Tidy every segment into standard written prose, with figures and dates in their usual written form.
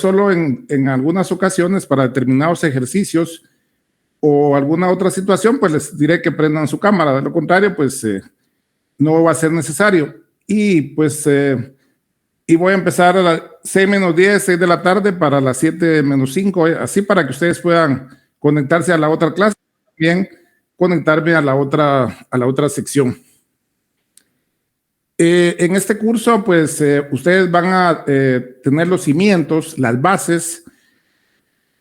solo en algunas ocasiones para determinados ejercicios o alguna otra situación, pues les diré que prendan su cámara. De lo contrario, pues no va a ser necesario. Y pues y voy a empezar a las 6:10, 6 de la tarde para las 7:05, así para que ustedes puedan conectarse a la otra clase, también conectarme a la otra sección. En este curso, pues ustedes van a tener los cimientos, las bases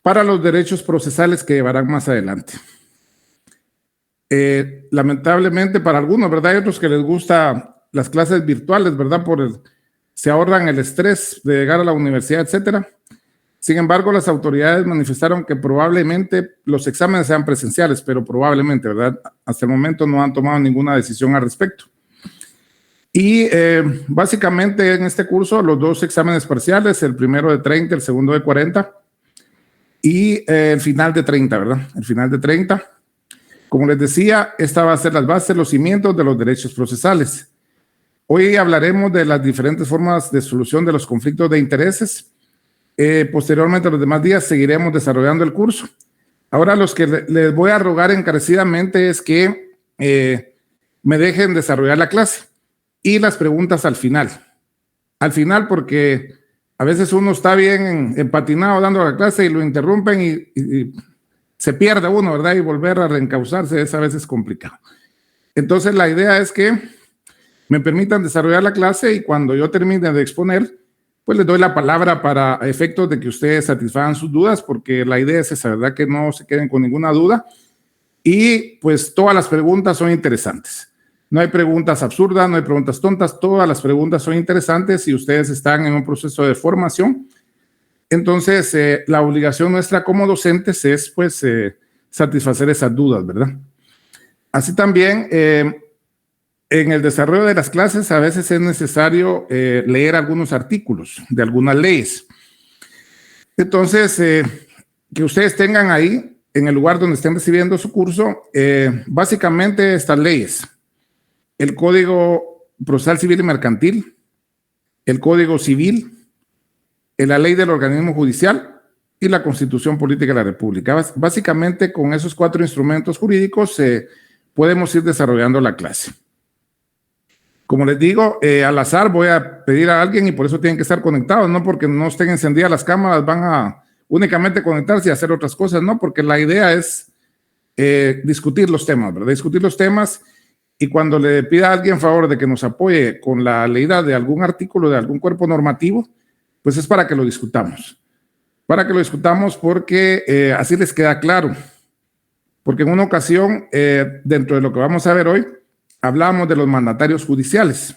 para los derechos procesales que llevarán más adelante. Lamentablemente para algunos, ¿verdad? Hay otros que les gustan las clases virtuales, ¿verdad? Se ahorran el estrés de llegar a la universidad, etcétera. Sin embargo, las autoridades manifestaron que probablemente los exámenes sean presenciales, pero probablemente, ¿verdad? Hasta el momento no han tomado ninguna decisión al respecto. Y básicamente en este curso los dos exámenes parciales, el primero de 30, el segundo de 40 y el final de 30, ¿verdad? El final de 30. Como les decía, esta va a ser las bases, los cimientos de los derechos procesales. Hoy hablaremos de las diferentes formas de solución de los conflictos de intereses. Posteriormente, los demás días, seguiremos desarrollando el curso. Ahora, los que les voy a rogar encarecidamente es que me dejen desarrollar la clase y las preguntas al final. Al final, porque a veces uno está bien empatinado dando la clase y lo interrumpen y se pierde uno, ¿verdad? Y volver a reencauzarse es a veces complicado. Entonces, la idea es que me permitan desarrollar la clase y cuando yo termine de exponer, pues les doy la palabra para efectos de que ustedes satisfagan sus dudas, porque la idea es esa, ¿verdad? Que no se queden con ninguna duda. Y pues todas las preguntas son interesantes. No hay preguntas absurdas, no hay preguntas tontas, todas las preguntas son interesantes y ustedes están en un proceso de formación. Entonces, la obligación nuestra como docentes es pues satisfacer esas dudas, ¿verdad? Así también, en el desarrollo de las clases a veces es necesario leer algunos artículos de algunas leyes. Entonces, que ustedes tengan ahí, en el lugar donde estén recibiendo su curso, básicamente estas leyes: el Código Procesal Civil y Mercantil, el Código Civil, la Ley del Organismo Judicial y la Constitución Política de la República. Básicamente, con esos 4 instrumentos jurídicos podemos ir desarrollando la clase. Como les digo, al azar voy a pedir a alguien y por eso tienen que estar conectados, no porque no estén encendidas las cámaras, van a únicamente conectarse y hacer otras cosas, no, porque la idea es discutir los temas, ¿verdad? Discutir los temas, y cuando le pida a alguien favor de que nos apoye con la leída de algún artículo, de algún cuerpo normativo, pues es para que lo discutamos. Para que lo discutamos porque así les queda claro. Porque en una ocasión, dentro de lo que vamos a ver hoy, hablamos de los mandatarios judiciales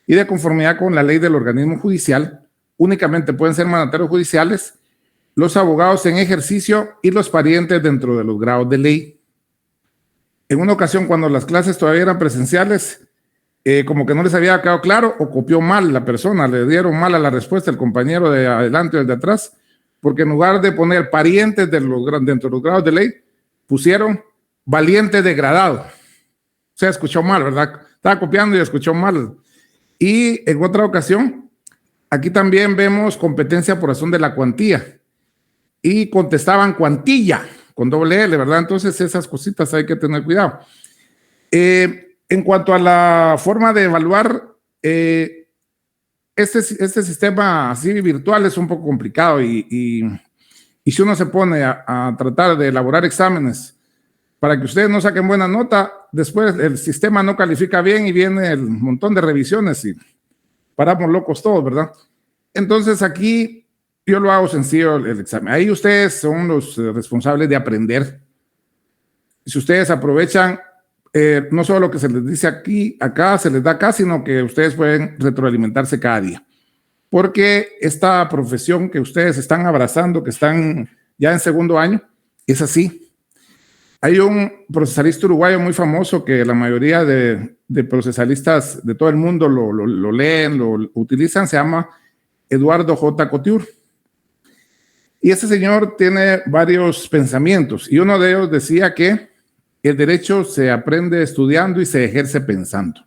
y de conformidad con la ley del organismo judicial, únicamente pueden ser mandatarios judiciales los abogados en ejercicio y los parientes dentro de los grados de ley. En una ocasión, cuando las clases todavía eran presenciales, como que no les había quedado claro o copió mal la persona, le dieron mal a la respuesta el compañero de adelante o el de atrás, porque en lugar de poner parientes dentro de los grados de ley, pusieron valiente degradado. O sea, escuchó mal, ¿verdad? Estaba copiando y escuchó mal. Y en otra ocasión, aquí también vemos competencia por razón de la cuantía. Y contestaban cuantilla, con doble L, ¿verdad? Entonces esas cositas hay que tener cuidado. En cuanto a la forma de evaluar, este sistema así virtual es un poco complicado y si uno se pone a tratar de elaborar exámenes para que ustedes no saquen buena nota, después el sistema no califica bien y viene el montón de revisiones y paramos locos todos, ¿verdad? Entonces aquí yo lo hago sencillo el examen. Ahí ustedes son los responsables de aprender. Si ustedes aprovechan no solo lo que se les dice acá se les da acá, sino que ustedes pueden retroalimentarse cada día. Porque esta profesión que ustedes están abrazando, que están ya en segundo año, es así. Hay un procesalista uruguayo muy famoso que la mayoría de procesalistas de todo el mundo lo leen, lo utilizan, se llama Eduardo J. Couture. Y este señor tiene varios pensamientos y uno de ellos decía que el derecho se aprende estudiando y se ejerce pensando.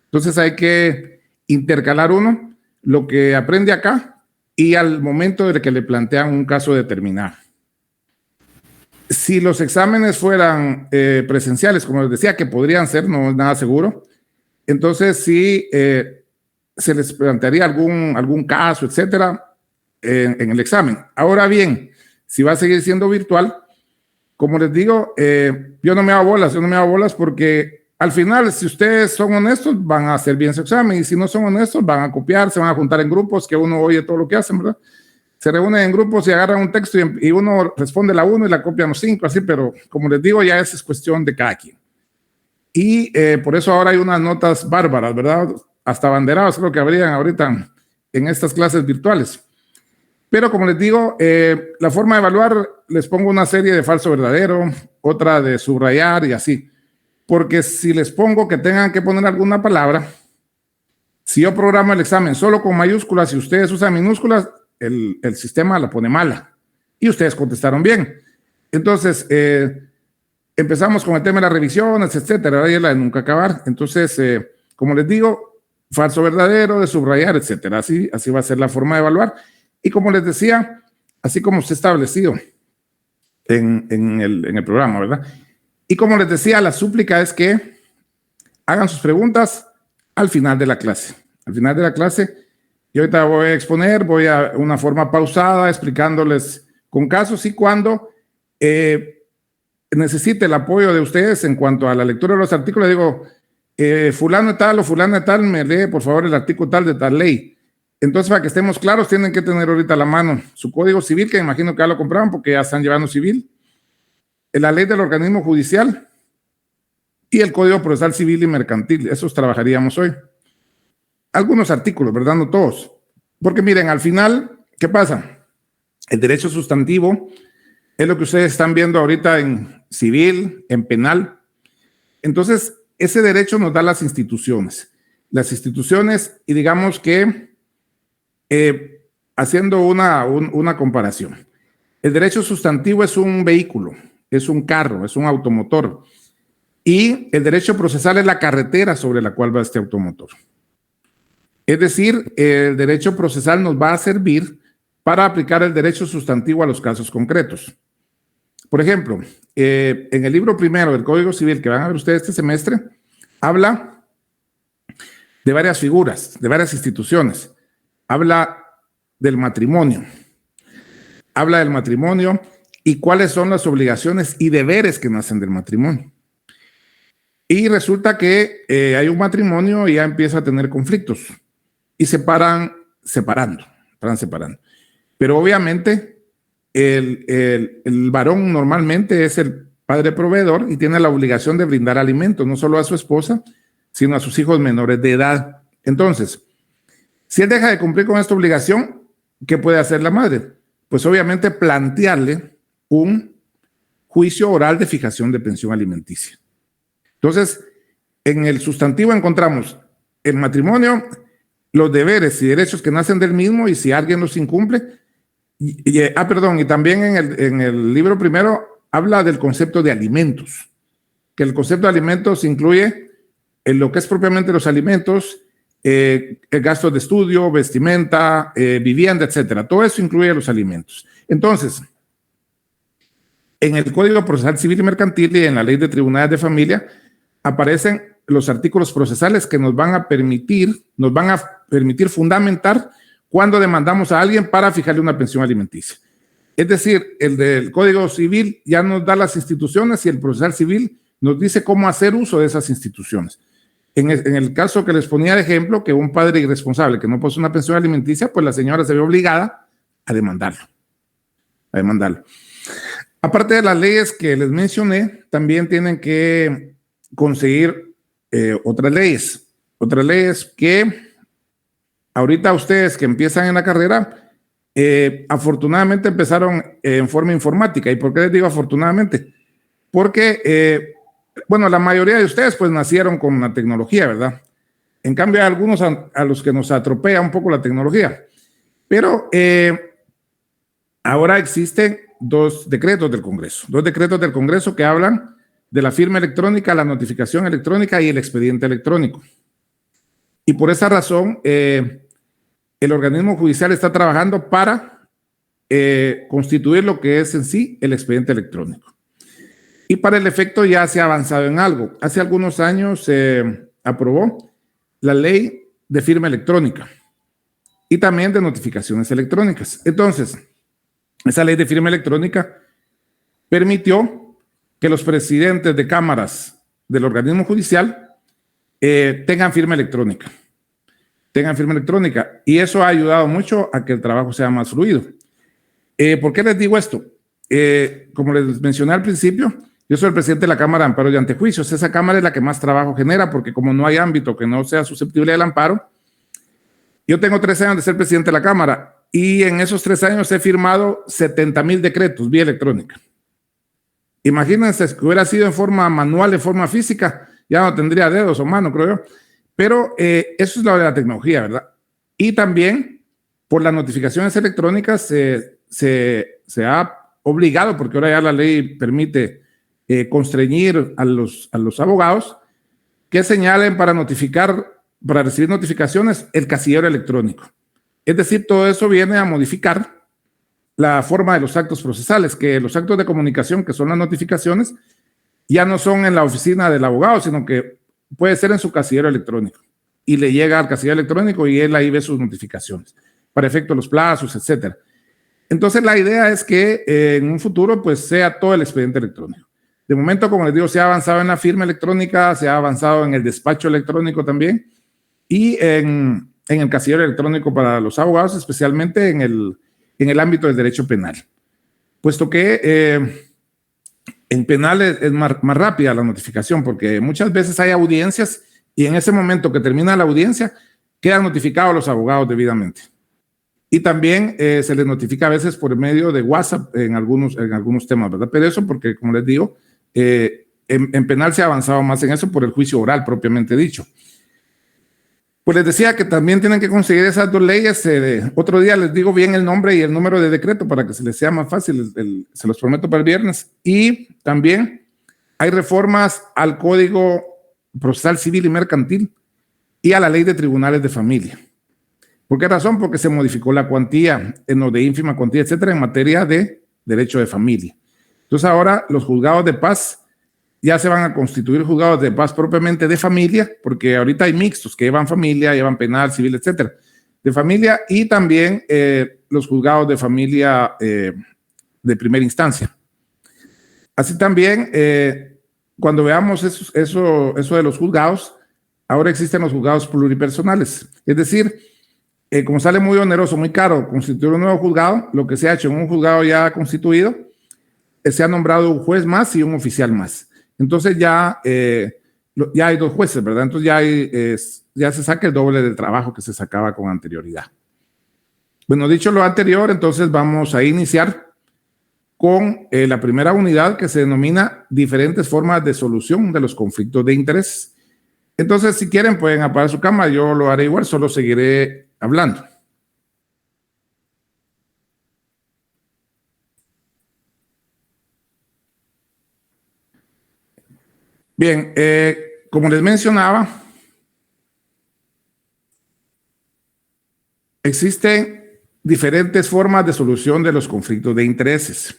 Entonces hay que intercalar uno lo que aprende acá y al momento de que le plantean un caso determinado. Si los exámenes fueran presenciales, como les decía, que podrían ser, no es nada seguro, entonces sí se les plantearía algún caso, etcétera, en el examen. Ahora bien, si va a seguir siendo virtual, como les digo, yo no me hago bolas porque al final, si ustedes son honestos, van a hacer bien su examen, y si no son honestos, van a copiar, se van a juntar en grupos, que uno oye todo lo que hacen, ¿verdad? Se reúnen en grupos y agarran un texto y uno responde la 1 y la copian los 5, así, pero como les digo, ya es cuestión de cada quien. Y por eso ahora hay unas notas bárbaras, ¿verdad? Hasta banderados creo que habrían ahorita en estas clases virtuales. Pero como les digo, la forma de evaluar, les pongo una serie de falso verdadero, otra de subrayar y así. Porque si les pongo que tengan que poner alguna palabra, si yo programo el examen solo con mayúsculas y ustedes usan minúsculas, el sistema la pone mala. Y ustedes contestaron bien. Entonces, empezamos con el tema de las revisiones, etcétera. Ahora ya la de nunca acabar. Entonces, como les digo, falso verdadero, de subrayar, etcétera. Así va a ser la forma de evaluar. Y como les decía, así como está establecido en el programa, ¿verdad? Y como les decía, la súplica es que hagan sus preguntas al final de la clase. Al final de la clase, yo ahorita voy a exponer, voy a una forma pausada, explicándoles con casos y cuando necesite el apoyo de ustedes en cuanto a la lectura de los artículos, digo, fulano de tal o fulana de tal, me lee por favor el artículo tal de tal ley. Entonces, para que estemos claros, tienen que tener ahorita a la mano su código civil, que imagino que ya lo compraron porque ya están llevando civil, la ley del organismo judicial y el código procesal civil y mercantil. Esos trabajaríamos hoy. Algunos artículos, ¿verdad? No todos. Porque miren, al final, ¿qué pasa? El derecho sustantivo es lo que ustedes están viendo ahorita en civil, en penal. Entonces, ese derecho nos da las instituciones. Las instituciones, y digamos que haciendo una comparación, el derecho sustantivo es un vehículo, es un carro, es un automotor, y el derecho procesal es la carretera sobre la cual va este automotor. Es decir, el derecho procesal nos va a servir para aplicar el derecho sustantivo a los casos concretos. Por ejemplo, en el libro primero del Código Civil que van a ver ustedes este semestre, habla de varias figuras, de varias instituciones. Habla del matrimonio. Habla del matrimonio y cuáles son las obligaciones y deberes que nacen del matrimonio. Y resulta que hay un matrimonio y ya empieza a tener conflictos y se paran separando. Pero obviamente el varón normalmente es el padre proveedor y tiene la obligación de brindar alimentos, no solo a su esposa, sino a sus hijos menores de edad. Entonces, si él deja de cumplir con esta obligación, ¿qué puede hacer la madre? Pues obviamente plantearle un juicio oral de fijación de pensión alimenticia. Entonces, en el sustantivo encontramos el matrimonio, los deberes y derechos que nacen del mismo y si alguien los incumple. Y también en el libro primero habla del concepto de alimentos, que el concepto de alimentos incluye en lo que es propiamente los alimentos, gastos de estudio, vestimenta, vivienda, etcétera. Todo eso incluye los alimentos. Entonces, en el Código Procesal Civil y Mercantil y en la Ley de Tribunales de Familia aparecen los artículos procesales que nos van a permitir fundamentar cuando demandamos a alguien para fijarle una pensión alimenticia. Es decir, el del Código Civil ya nos da las instituciones y el procesal civil nos dice cómo hacer uso de esas instituciones. En el caso que les ponía de ejemplo, que un padre irresponsable que no posee una pensión alimenticia, pues la señora se ve obligada a demandarlo. Aparte de las leyes que les mencioné, también tienen que conseguir otras leyes que ahorita ustedes que empiezan en la carrera, afortunadamente empezaron en forma informática. ¿Y por qué les digo afortunadamente? Porque, la mayoría de ustedes pues nacieron con la tecnología, ¿verdad? En cambio, hay algunos a los que nos atropella un poco la tecnología. Pero ahora existen dos decretos del Congreso que hablan de la firma electrónica, la notificación electrónica y el expediente electrónico. Y por esa razón, el organismo judicial está trabajando para constituir lo que es en sí el expediente electrónico. Y para el efecto ya se ha avanzado en algo. Hace algunos años se aprobó la ley de firma electrónica y también de notificaciones electrónicas. Entonces, esa ley de firma electrónica permitió que los presidentes de cámaras del organismo judicial tengan firma electrónica. Y eso ha ayudado mucho a que el trabajo sea más fluido. ¿Por qué les digo esto? Como les mencioné al principio, yo soy el presidente de la Cámara de Amparo y Antejuicios. Esa cámara es la que más trabajo genera porque como no hay ámbito que no sea susceptible del amparo, yo tengo 3 años de ser presidente de la Cámara y en esos 3 años he firmado 70,000 decretos vía electrónica. Imagínense que hubiera sido en forma manual, en forma física, ya no tendría dedos o manos, creo yo. Pero eso es lo de la tecnología, ¿verdad? Y también por las notificaciones electrónicas se ha obligado, porque ahora ya la ley permite constreñir a los abogados que señalen para recibir notificaciones el casillero electrónico. Es decir, todo eso viene a modificar la forma de los actos procesales, que los actos de comunicación, que son las notificaciones, ya no son en la oficina del abogado, sino que puede ser en su casillero electrónico. Y le llega al casillero electrónico y él ahí ve sus notificaciones, para efecto de los plazos, etcétera. Entonces, la idea es que en un futuro, pues, sea todo el expediente electrónico. De momento, como les digo, se ha avanzado en la firma electrónica, se ha avanzado en el despacho electrónico también y en el casillero electrónico para los abogados, especialmente en el ámbito del derecho penal. Puesto que en penal es más rápida la notificación, porque muchas veces hay audiencias y en ese momento que termina la audiencia, quedan notificados los abogados debidamente. Y también se les notifica a veces por medio de WhatsApp en algunos temas, ¿verdad? Pero eso porque, como les digo, en penal se ha avanzado más en eso por el juicio oral propiamente dicho. Pues les decía que también tienen que conseguir esas 2 leyes. Otro día les digo bien el nombre y el número de decreto para que se les sea más fácil. Se los prometo para el viernes. Y también hay reformas al Código Procesal Civil y Mercantil y a la Ley de Tribunales de Familia. ¿Por qué razón? Porque se modificó la cuantía, de ínfima cuantía, etcétera, en materia de derecho de familia. Entonces ahora los juzgados de paz ya se van a constituir juzgados de paz propiamente de familia, porque ahorita hay mixtos que llevan familia, llevan penal, civil, etcétera, de familia, y también los juzgados de familia de primera instancia. Así también, cuando veamos eso de los juzgados, ahora existen los juzgados pluripersonales, es decir, como sale muy oneroso, muy caro constituir un nuevo juzgado, lo que se ha hecho en un juzgado ya constituido, se ha nombrado un juez más y un oficial más. Entonces ya hay 2 jueces, ¿verdad? Entonces ya se saca el doble del trabajo que se sacaba con anterioridad. Bueno, dicho lo anterior, entonces vamos a iniciar con la primera unidad que se denomina diferentes formas de solución de los conflictos de interés. Entonces, si quieren, pueden apagar su cámara, yo lo haré igual, solo seguiré hablando. Bien, como les mencionaba, existen diferentes formas de solución de los conflictos de intereses.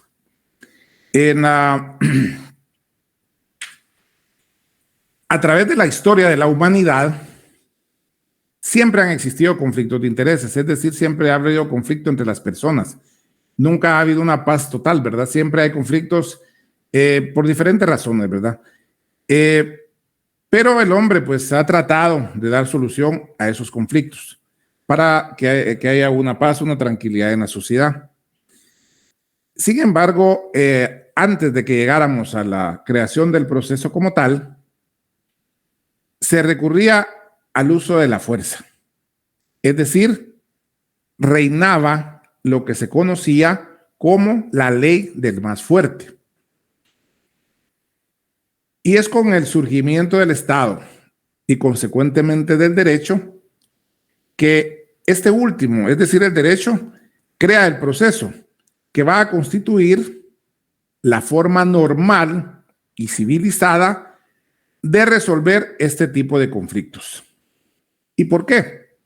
A través de la historia de la humanidad, siempre han existido conflictos de intereses, es decir, siempre ha habido conflicto entre las personas. Nunca ha habido una paz total, ¿verdad? Siempre hay conflictos por diferentes razones, ¿verdad? Pero el hombre pues ha tratado de dar solución a esos conflictos para que haya una paz, una tranquilidad en la sociedad. Sin embargo, antes de que llegáramos a la creación del proceso como tal, se recurría al uso de la fuerza. Es decir, reinaba lo que se conocía como la ley del más fuerte. Y es con el surgimiento del Estado y consecuentemente del derecho que este último, es decir, el derecho, crea el proceso que va a constituir la forma normal y civilizada de resolver este tipo de conflictos. ¿Y por qué?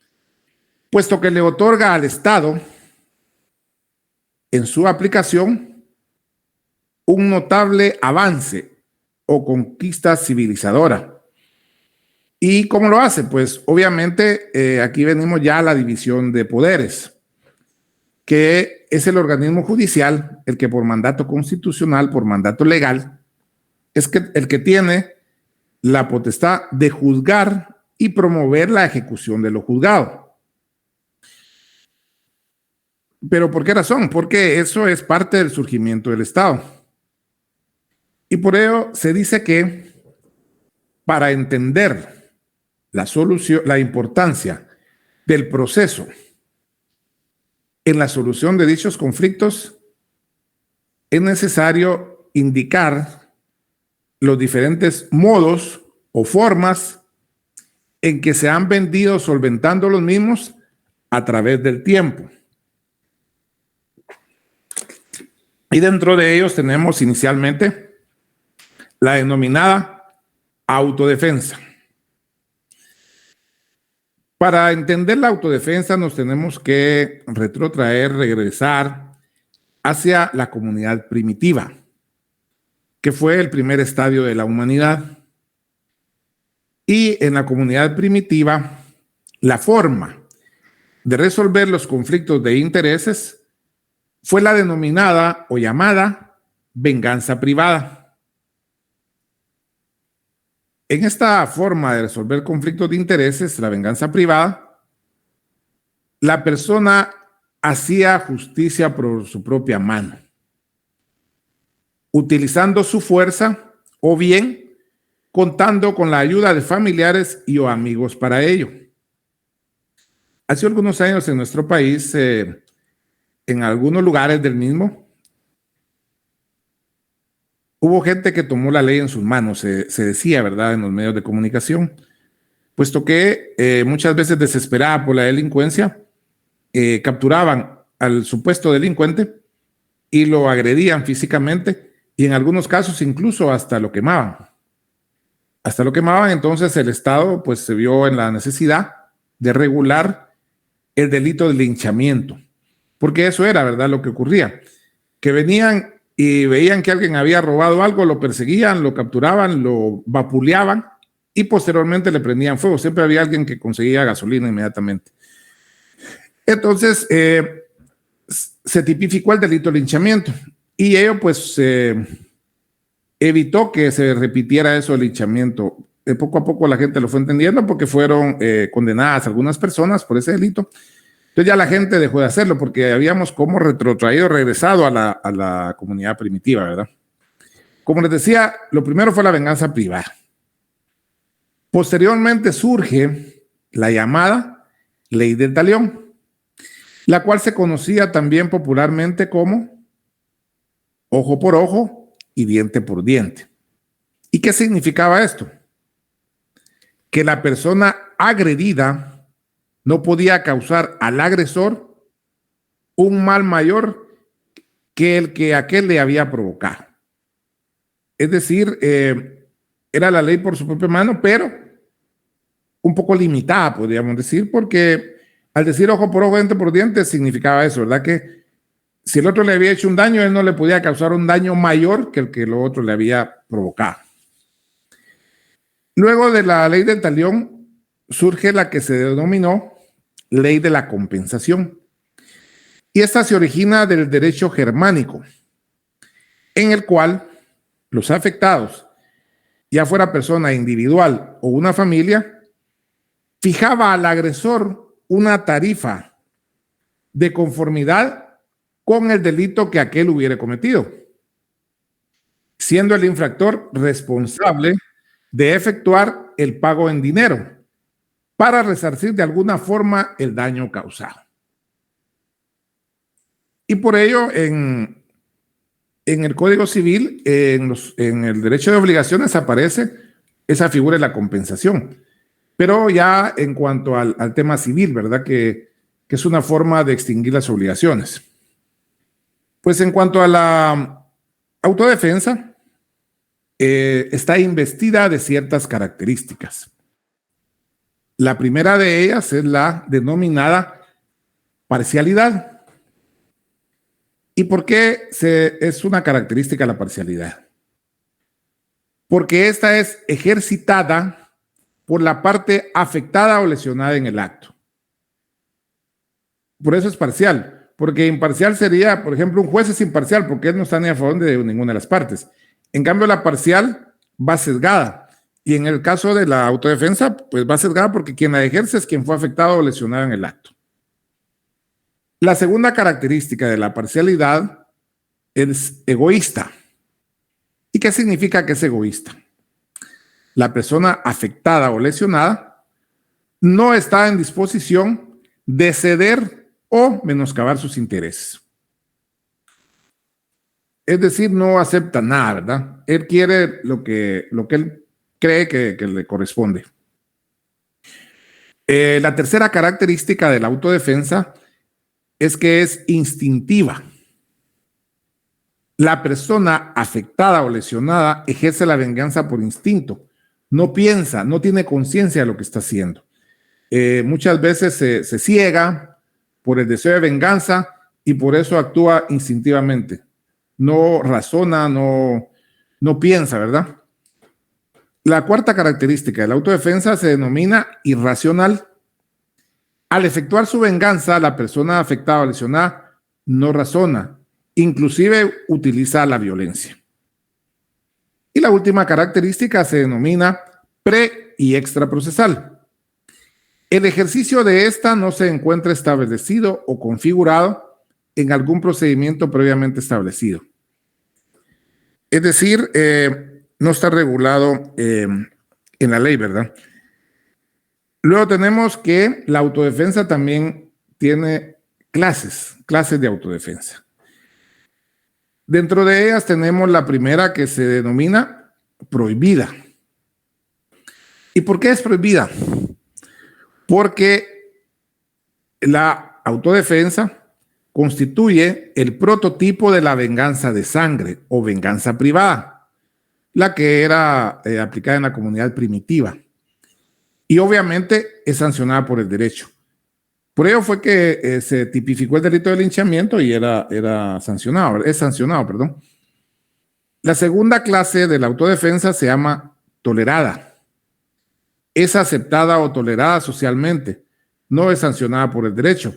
puesto que le otorga al Estado, en su aplicación, un notable avance o conquista civilizadora. ¿Y cómo lo hace? Pues obviamente aquí venimos ya a la división de poderes, que es el organismo judicial, el que por mandato constitucional, por mandato legal, es el que tiene la potestad de juzgar y promover la ejecución de lo juzgado. ¿Pero por qué razón? Porque eso es parte del surgimiento del Estado. Y por ello se dice que para entender la solución, la importancia del proceso en la solución de dichos conflictos, es necesario indicar los diferentes modos o formas en que se han venido solventando los mismos a través del tiempo. Y dentro de ellos tenemos inicialmente la denominada autodefensa. Para entender la autodefensa nos tenemos que regresar hacia la comunidad primitiva, que fue el primer estadio de la humanidad. Y en la comunidad primitiva, la forma de resolver los conflictos de intereses fue la denominada o llamada venganza privada. En esta forma de resolver conflictos de intereses, la venganza privada, la persona hacía justicia por su propia mano, utilizando su fuerza o bien contando con la ayuda de familiares y o amigos para ello. Hace algunos años en nuestro país, en algunos lugares del mismo, hubo gente que tomó la ley en sus manos, se decía, ¿verdad?, en los medios de comunicación, puesto que muchas veces desesperada por la delincuencia, capturaban al supuesto delincuente y lo agredían físicamente y en algunos casos incluso hasta lo quemaban. Hasta lo quemaban, entonces el Estado pues se vio en la necesidad de regular el delito de linchamiento, porque eso era, ¿verdad?, lo que ocurría, que venían y veían que alguien había robado algo, lo perseguían, lo capturaban, lo vapuleaban y posteriormente le prendían fuego. Siempre había alguien que conseguía gasolina inmediatamente. Entonces, se tipificó el delito de linchamiento y ello pues evitó que se repitiera eso del linchamiento. Poco a poco la gente lo fue entendiendo porque fueron condenadas algunas personas por ese delito. Entonces ya la gente dejó de hacerlo porque habíamos como regresado a la comunidad primitiva, ¿verdad? Como les decía, lo primero fue la venganza privada. Posteriormente surge la llamada Ley del Talión, la cual se conocía también popularmente como ojo por ojo y diente por diente. ¿Y qué significaba esto? Que la persona agredida no podía causar al agresor un mal mayor que el que aquel le había provocado. Es decir, era la ley por su propia mano, pero un poco limitada, podríamos decir, porque al decir ojo por ojo, diente por diente, significaba eso, ¿verdad? Que si el otro le había hecho un daño, él no le podía causar un daño mayor que el que lo otro le había provocado. Luego de la ley del talión surge la que se denominó ley de la compensación. Y esta se origina del derecho germánico, en el cual los afectados, ya fuera persona individual o una familia, fijaba al agresor una tarifa de conformidad con el delito que aquel hubiera cometido, siendo el infractor responsable de efectuar el pago en dinero para resarcir de alguna forma el daño causado. Y por ello, en el Código Civil, en el derecho de obligaciones aparece esa figura de la compensación. Pero ya en cuanto al tema civil, ¿verdad? Que es una forma de extinguir las obligaciones. Pues en cuanto a la autodefensa, está investida de ciertas características. La primera de ellas es la denominada parcialidad. ¿Y por qué es una característica la parcialidad? Porque esta es ejercitada por la parte afectada o lesionada en el acto. Por eso es parcial, porque imparcial sería, por ejemplo, un juez es imparcial porque él no está ni a favor de ninguna de las partes. En cambio, la parcial va sesgada. Y en el caso de la autodefensa, pues va sesgada porque quien la ejerce es quien fue afectado o lesionado en el acto. La segunda característica de la parcialidad es egoísta. ¿Y qué significa que es egoísta? La persona afectada o lesionada no está en disposición de ceder o menoscabar sus intereses. Es decir, no acepta nada, ¿verdad? Él quiere lo que él cree que le corresponde. La tercera característica de la autodefensa es que es instintiva. La persona afectada o lesionada ejerce la venganza por instinto. No piensa, no tiene conciencia de lo que está haciendo. Muchas veces se ciega por el deseo de venganza y por eso actúa instintivamente. No razona, no piensa, ¿verdad? La cuarta característica de la autodefensa se denomina irracional. Al efectuar su venganza, la persona afectada o lesionada no razona, inclusive utiliza la violencia. Y la última característica se denomina pre- y extraprocesal. El ejercicio de esta no se encuentra establecido o configurado en algún procedimiento previamente establecido. Es decir, no está regulado en la ley, ¿verdad? Luego tenemos que la autodefensa también tiene clases de autodefensa. Dentro de ellas tenemos la primera que se denomina prohibida. ¿Y por qué es prohibida? Porque la autodefensa constituye el prototipo de la venganza de sangre o venganza privada, la que era aplicada en la comunidad primitiva. Y obviamente es sancionada por el derecho. Por ello fue que se tipificó el delito de linchamiento y es sancionado, perdón. La segunda clase de la autodefensa se llama tolerada. Es aceptada o tolerada socialmente, no es sancionada por el derecho.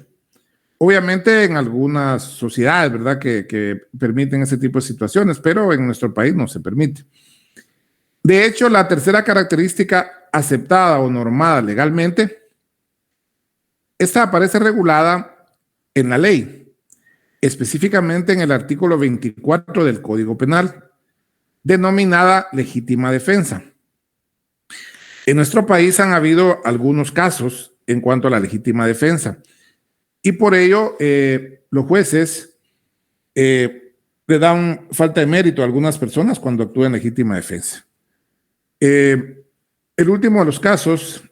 Obviamente en algunas sociedades, ¿verdad?, que permiten ese tipo de situaciones, pero en nuestro país no se permite. De hecho, la tercera característica aceptada o normada legalmente, esta aparece regulada en la ley, específicamente en el artículo 24 del Código Penal, denominada legítima defensa. En nuestro país han habido algunos casos en cuanto a la legítima defensa y por ello los jueces le dan falta de mérito a algunas personas cuando actúan en legítima defensa. El último de los casos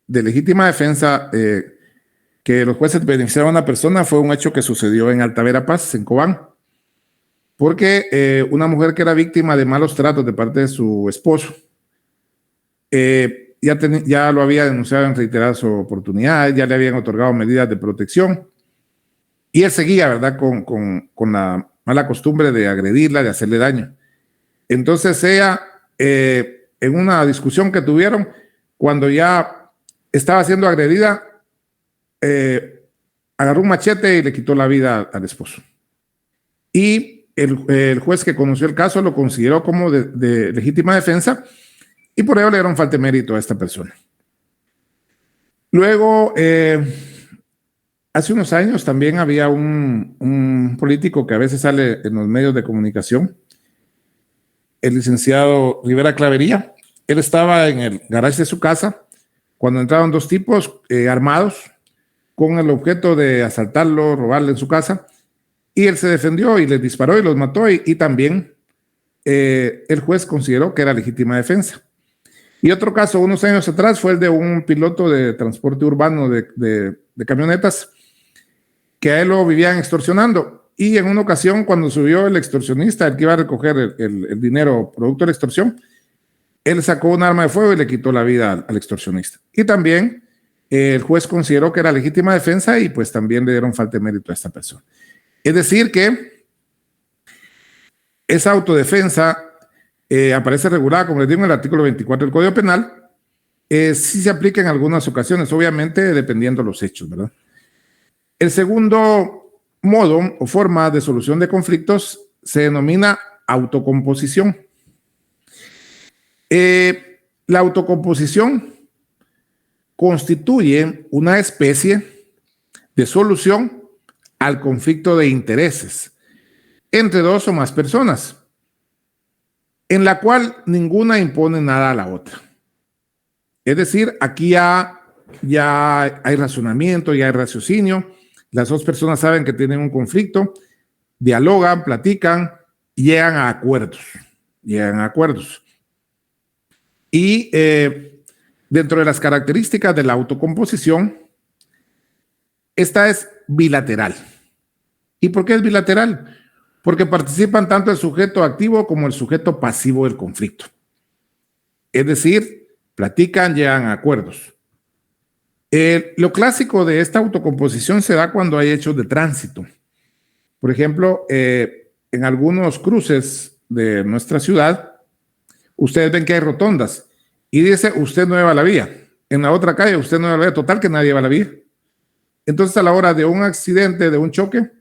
de legítima defensa que los jueces beneficiaron a una persona fue un hecho que sucedió en Alta Verapaz, en Cobán, porque una mujer que era víctima de malos tratos de parte de su esposo ya lo había denunciado en reiteradas oportunidades, ya le habían otorgado medidas de protección y él seguía, ¿verdad?, con la mala costumbre de agredirla, de hacerle daño. Entonces ella, en una discusión que tuvieron, cuando ya estaba siendo agredida, agarró un machete y le quitó la vida al esposo. Y el juez que conoció el caso lo consideró como de legítima defensa y por ello le dieron falta de mérito a esta persona. Luego, hace unos años también había un político que a veces sale en los medios de comunicación, el licenciado Rivera Clavería. Él estaba en el garaje de su casa cuando entraron dos tipos armados con el objeto de asaltarlo, robarle en su casa, y él se defendió y les disparó y los mató y también el juez consideró que era legítima defensa. Y otro caso, unos años atrás, fue el de un piloto de transporte urbano de camionetas que a él lo vivían extorsionando. Y en una ocasión, cuando subió el extorsionista, el que iba a recoger el dinero producto de la extorsión, él sacó un arma de fuego y le quitó la vida al extorsionista. Y también el juez consideró que era legítima defensa y pues también le dieron falta de mérito a esta persona. Es decir que esa autodefensa aparece regulada, como les digo, en el artículo 24 del Código Penal. Sí se aplica en algunas ocasiones, obviamente dependiendo de los hechos, ¿verdad? El segundo modo o forma de solución de conflictos se denomina autocomposición. La autocomposición constituye una especie de solución al conflicto de intereses entre dos o más personas, en la cual ninguna impone nada a la otra. Es decir, aquí ya hay razonamiento, ya hay raciocinio, las dos personas saben que tienen un conflicto, dialogan, platican, llegan a acuerdos. Y dentro de las características de la autocomposición, esta es bilateral. ¿Y por qué es bilateral? Porque participan tanto el sujeto activo como el sujeto pasivo del conflicto. Es decir, platican, llegan a acuerdos. Lo clásico de esta autocomposición se da cuando hay hechos de tránsito. Por ejemplo, en algunos cruces de nuestra ciudad, ustedes ven que hay rotondas y dice, usted no lleva la vía. En la otra calle, usted no lleva la vía. Total que nadie lleva la vía. Entonces, a la hora de un accidente, de un choque,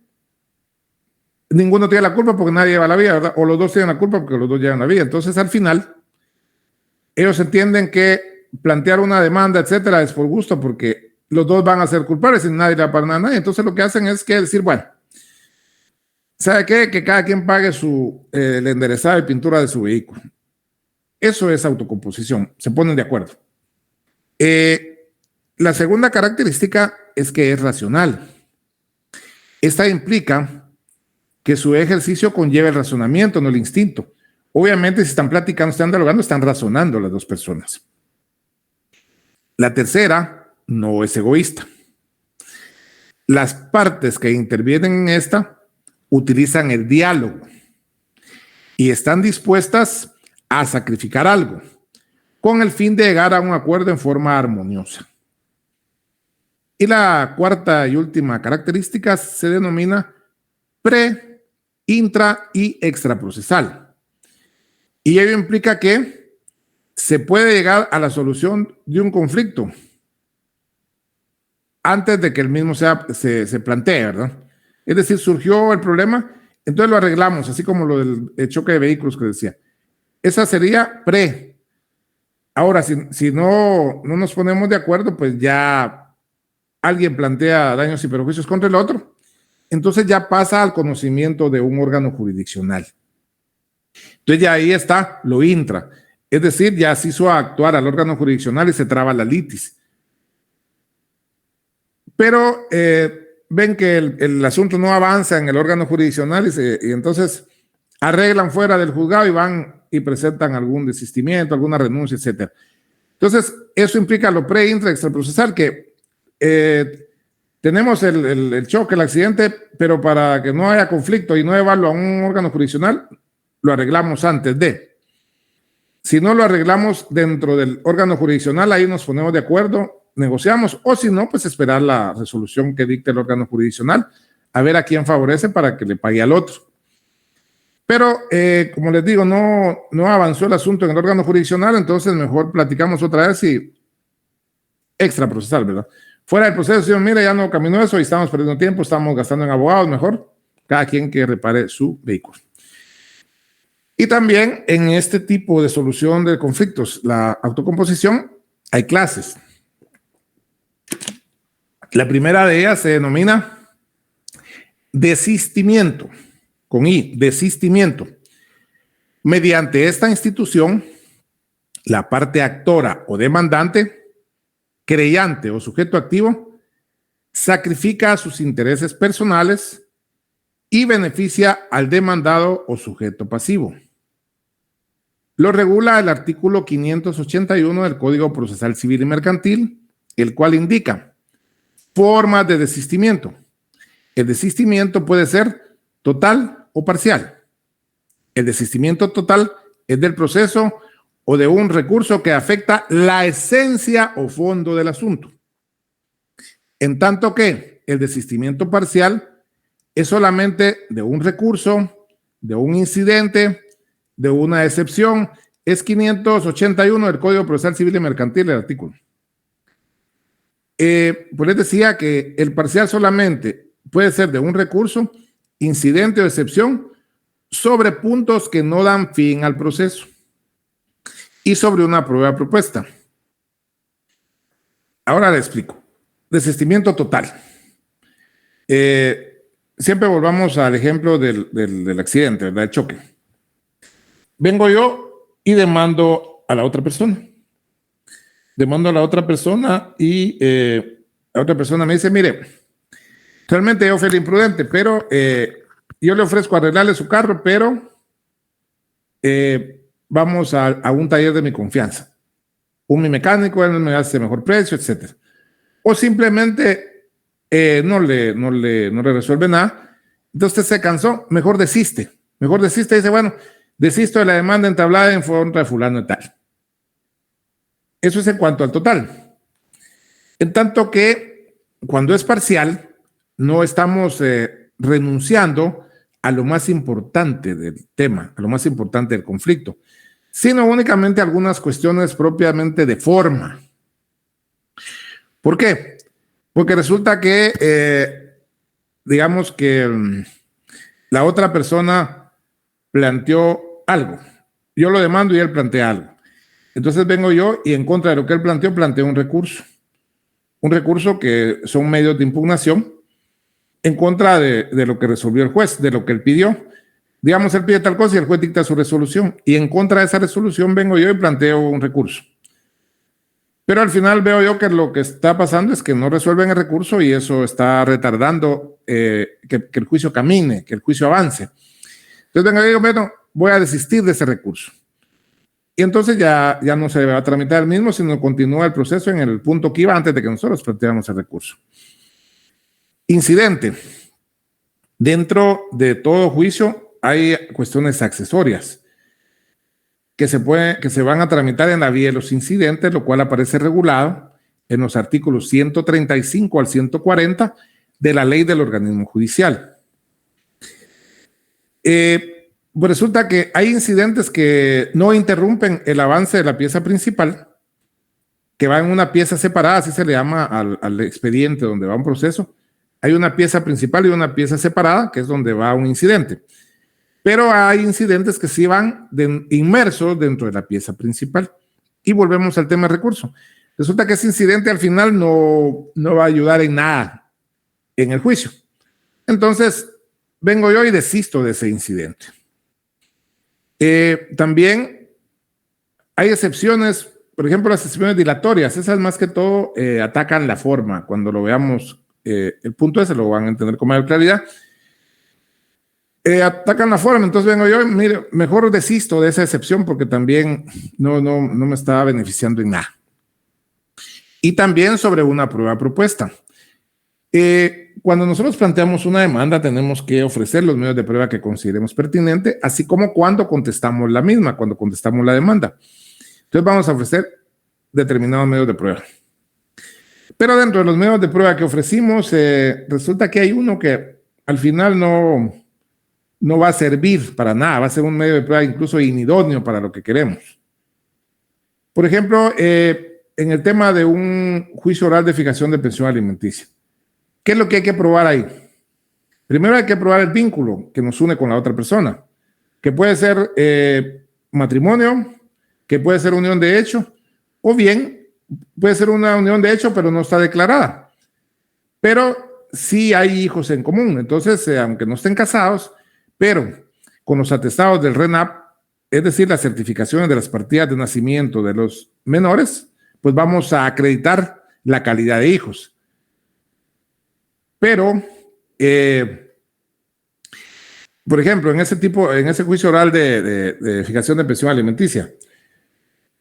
ninguno tiene la culpa porque nadie lleva la vía, ¿verdad? O los dos tienen la culpa porque los dos llevan la vía. Entonces, al final, ellos entienden que plantear una demanda, etcétera, es por gusto porque los dos van a ser culpables y nadie le va a pagar a nadie. Entonces, lo que hacen es que decir, bueno, ¿sabe qué? Que cada quien pague el enderezado y pintura de su vehículo. Eso es autocomposición. Se ponen de acuerdo. La segunda característica es que es racional. Esta implica que su ejercicio conlleva el razonamiento, no el instinto. Obviamente, si están platicando, están dialogando, están razonando las dos personas. La tercera no es egoísta. Las partes que intervienen en esta utilizan el diálogo y están dispuestas a sacrificar algo con el fin de llegar a un acuerdo en forma armoniosa. Y la cuarta y última característica se denomina pre, intra y extraprocesal. Y ello implica que se puede llegar a la solución de un conflicto antes de que el mismo se plantee, ¿verdad? Es decir, surgió el problema, entonces lo arreglamos, así como lo del choque de vehículos que decía. Esa sería pre. Ahora, si no nos ponemos de acuerdo, pues ya alguien plantea daños y perjuicios contra el otro, entonces ya pasa al conocimiento de un órgano jurisdiccional. Entonces ya ahí está lo intra. Es decir, ya se hizo actuar al órgano jurisdiccional y se traba la litis. Pero ven que el asunto no avanza en el órgano jurisdiccional y entonces arreglan fuera del juzgado y van y presentan algún desistimiento, alguna renuncia, etc. Entonces, eso implica lo pre, intra, extraprocesal, que tenemos el choque, el accidente, pero para que no haya conflicto y no llevarlo a un órgano jurisdiccional, lo arreglamos antes de. Si no lo arreglamos dentro del órgano jurisdiccional, ahí nos ponemos de acuerdo, negociamos, o si no, pues esperar la resolución que dicte el órgano jurisdiccional, a ver a quién favorece para que le pague al otro. Pero, como les digo, no avanzó el asunto en el órgano jurisdiccional, entonces mejor platicamos otra vez y extraprocesal, ¿verdad? Fuera del proceso, si mira, ya no caminó eso y estamos perdiendo tiempo, estamos gastando en abogados, mejor cada quien que repare su vehículo. Y también en este tipo de solución de conflictos, la autocomposición, hay clases. La primera de ellas se denomina desistimiento, con I, desistimiento. Mediante esta institución, la parte actora o demandante, creyente o sujeto activo, sacrifica sus intereses personales y beneficia al demandado o sujeto pasivo. Lo regula el artículo 581 del Código Procesal Civil y Mercantil, el cual indica formas de desistimiento. El desistimiento puede ser total o parcial. El desistimiento total es del proceso o de un recurso que afecta la esencia o fondo del asunto. En tanto que el desistimiento parcial es solamente de un recurso, de un incidente, de una excepción. Es 581 del Código Procesal Civil y Mercantil, el artículo. Pues les decía que el parcial solamente puede ser de un recurso, incidente o excepción sobre puntos que no dan fin al proceso y sobre una prueba propuesta. Ahora le explico. Desistimiento total. Siempre volvamos al ejemplo del accidente, ¿verdad? El choque. Vengo yo y demando a la otra persona. Demando a la otra persona y la otra persona me dice, mire, realmente yo fui el imprudente, pero yo le ofrezco arreglarle su carro, pero vamos a un taller de mi confianza. Un mecánico, él me hace mejor precio, etc. O simplemente no le resuelve nada. Entonces se cansó, mejor desiste. Mejor desiste y dice, bueno, desisto de la demanda entablada en contra de fulano y tal. Eso es en cuanto al total. En tanto que cuando es parcial, no estamos renunciando a lo más importante del tema, a lo más importante del conflicto, sino únicamente a algunas cuestiones propiamente de forma. ¿Por qué? Porque resulta que, digamos que la otra persona planteó algo. Yo lo demando y él plantea algo. Entonces vengo yo y en contra de lo que él planteó, planteo un recurso. Un recurso que son medios de impugnación en contra de lo que resolvió el juez, de lo que él pidió. Digamos, él pide tal cosa y el juez dicta su resolución. Y en contra de esa resolución vengo yo y planteo un recurso. Pero al final veo yo que lo que está pasando es que no resuelven el recurso y eso está retardando que el juicio camine, que el juicio avance. Entonces vengo yo y digo, bueno, voy a desistir de ese recurso. Y entonces ya no se va a tramitar el mismo, sino continúa el proceso en el punto que iba antes de que nosotros planteáramos el recurso. Incidente. Dentro de todo juicio hay cuestiones accesorias que se van a tramitar en la vía de los incidentes, lo cual aparece regulado en los artículos 135 al 140 de la ley del organismo judicial. Pues resulta que hay incidentes que no interrumpen el avance de la pieza principal, que va en una pieza separada, así se le llama al expediente donde va un proceso. Hay una pieza principal y una pieza separada, que es donde va un incidente. Pero hay incidentes que sí van inmersos dentro de la pieza principal. Y volvemos al tema de recurso. Resulta que ese incidente al final no va a ayudar en nada en el juicio. Entonces, vengo yo y desisto de ese incidente. También hay excepciones, por ejemplo, las excepciones dilatorias. Esas más que todo atacan la forma. Cuando lo veamos, el punto ese lo van a entender con mayor claridad. Atacan la forma, entonces vengo yo, mire, mejor desisto de esa excepción porque también no me está beneficiando en nada. Y también sobre una prueba propuesta. Cuando nosotros planteamos una demanda, tenemos que ofrecer los medios de prueba que consideremos pertinente, así como cuando contestamos la misma, cuando contestamos la demanda. Entonces vamos a ofrecer determinados medios de prueba. Pero dentro de los medios de prueba que ofrecimos, resulta que hay uno que al final no va a servir para nada, va a ser un medio de prueba incluso inidóneo para lo que queremos. Por ejemplo, en el tema de un juicio oral de fijación de pensión alimenticia. ¿Qué es lo que hay que probar ahí? Primero hay que probar el vínculo que nos une con la otra persona, que puede ser matrimonio, que puede ser unión de hecho, o bien puede ser una unión de hecho, pero no está declarada. Pero sí hay hijos en común, entonces, aunque no estén casados, pero con los atestados del RENAP, es decir, las certificaciones de las partidas de nacimiento de los menores, pues vamos a acreditar la calidad de hijos. Pero, por ejemplo, en ese juicio oral de fijación de pensión alimenticia,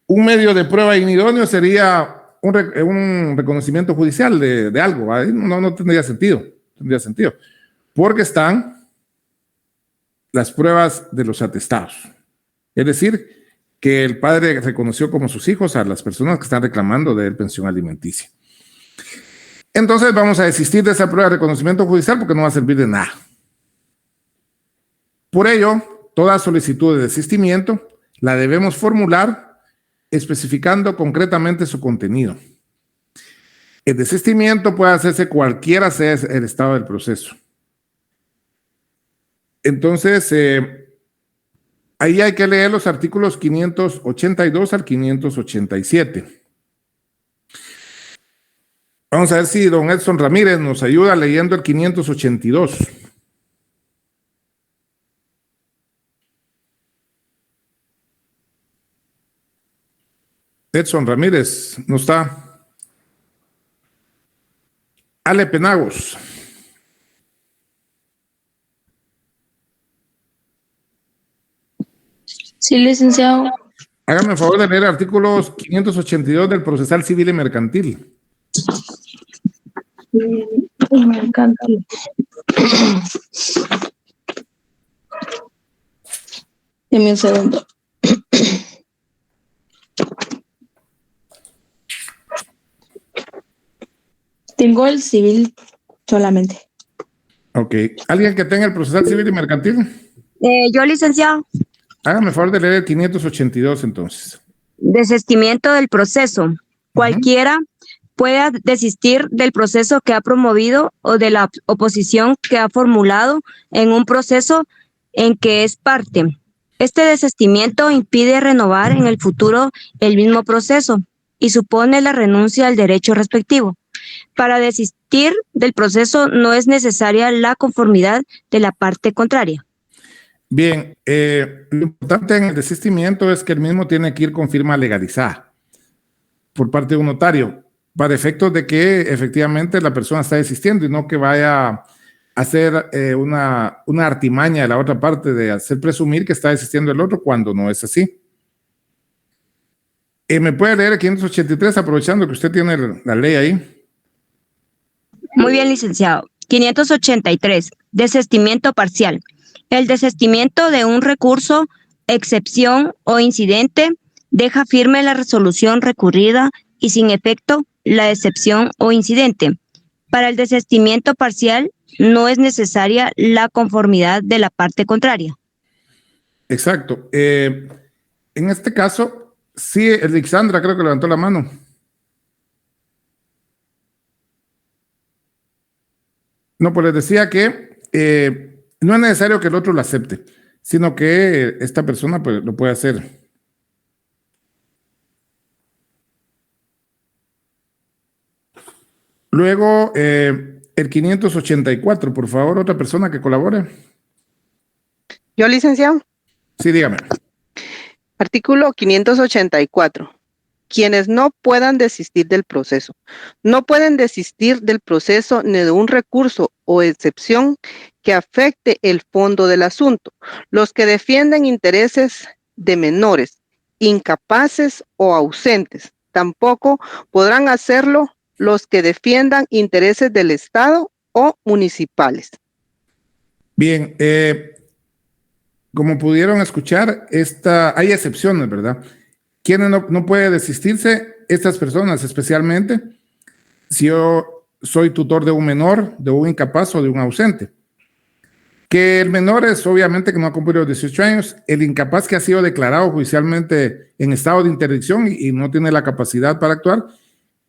un medio de prueba inidóneo sería un reconocimiento judicial de algo, ¿vale? No tendría sentido, porque están las pruebas de los atestados. Es decir, que el padre reconoció como sus hijos a las personas que están reclamando de él pensión alimenticia. entonces vamos a desistir de esa prueba de reconocimiento judicial porque no va a servir de nada. Por ello, toda solicitud de desistimiento la debemos formular especificando concretamente su contenido. El desistimiento puede hacerse cualquiera sea el estado del proceso. Entonces, ahí hay que leer los artículos 582 al 587. Vamos a ver si don Edson Ramírez nos ayuda leyendo el 582. Edson Ramírez, ¿no está? Ale Penagos. Sí, licenciado. Hágame el favor de leer artículos 582 del procesal civil y mercantil. Mercantil. Deme un segundo. Tengo el civil solamente. Ok. ¿Alguien que tenga el procesal civil y mercantil? Yo, licenciado. Hágame el favor de leer el 582 entonces. Desistimiento del proceso. Cualquiera pueda desistir del proceso que ha promovido o de la oposición que ha formulado en un proceso en que es parte. Este desistimiento impide renovar en el futuro el mismo proceso y supone la renuncia al derecho respectivo. Para desistir del proceso no es necesaria la conformidad de la parte contraria. Bien, lo importante en el desistimiento es que el mismo tiene que ir con firma legalizada por parte de un notario, para efectos de que efectivamente la persona está desistiendo y no que vaya a hacer una artimaña de la otra parte de hacer presumir que está desistiendo el otro cuando no es así. ¿Me puede leer el 583 aprovechando que usted tiene la ley ahí? Muy bien, licenciado. 583. Desistimiento parcial. El desistimiento de un recurso, excepción o incidente deja firme la resolución recurrida y sin efecto la excepción o incidente. Para el desistimiento parcial no es necesaria la conformidad de la parte contraria. Exacto. En este caso, sí, Alexandra creo que levantó la mano. No, pues les decía que no es necesario que el otro lo acepte, sino que esta persona pues, lo puede hacer. Luego, el 584, por favor, otra persona que colabore. Yo, licenciado. Sí, dígame. Artículo 584. Quienes no puedan desistir del proceso. No pueden desistir del proceso ni de un recurso o excepción que afecte el fondo del asunto. Los que defienden intereses de menores, incapaces o ausentes. Tampoco podrán hacerlo los que defiendan intereses del Estado o municipales. Bien, como pudieron escuchar, hay excepciones, ¿verdad? ¿Quiénes no puede desistirse? Estas personas, especialmente si yo soy tutor de un menor, de un incapaz o de un ausente. Que el menor es obviamente que no ha cumplido los 18 años, el incapaz que ha sido declarado judicialmente en estado de interdicción y no tiene la capacidad para actuar,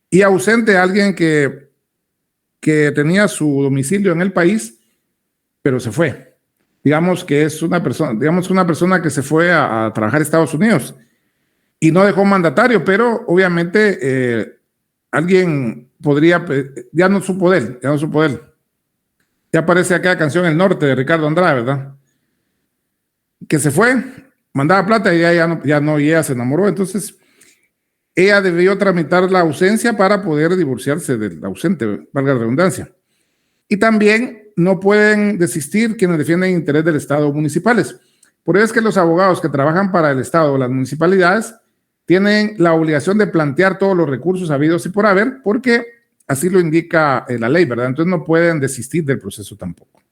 y ausente alguien que tenía su domicilio en el país, pero se fue. Digamos que es una persona que se fue a trabajar a Estados Unidos y no dejó mandatario, pero obviamente alguien podría, ya no supo de él. Ya aparece acá la canción El Norte de Ricardo Andrade, ¿verdad? Que se fue, mandaba plata y ella se enamoró, entonces ella debió tramitar la ausencia para poder divorciarse del ausente, valga la redundancia. Y también no pueden desistir quienes defienden el interés del Estado o municipales. Por eso es que los abogados que trabajan para el Estado o las municipalidades tienen la obligación de plantear todos los recursos habidos y por haber, porque así lo indica la ley, ¿verdad? Entonces no pueden desistir del proceso tampoco.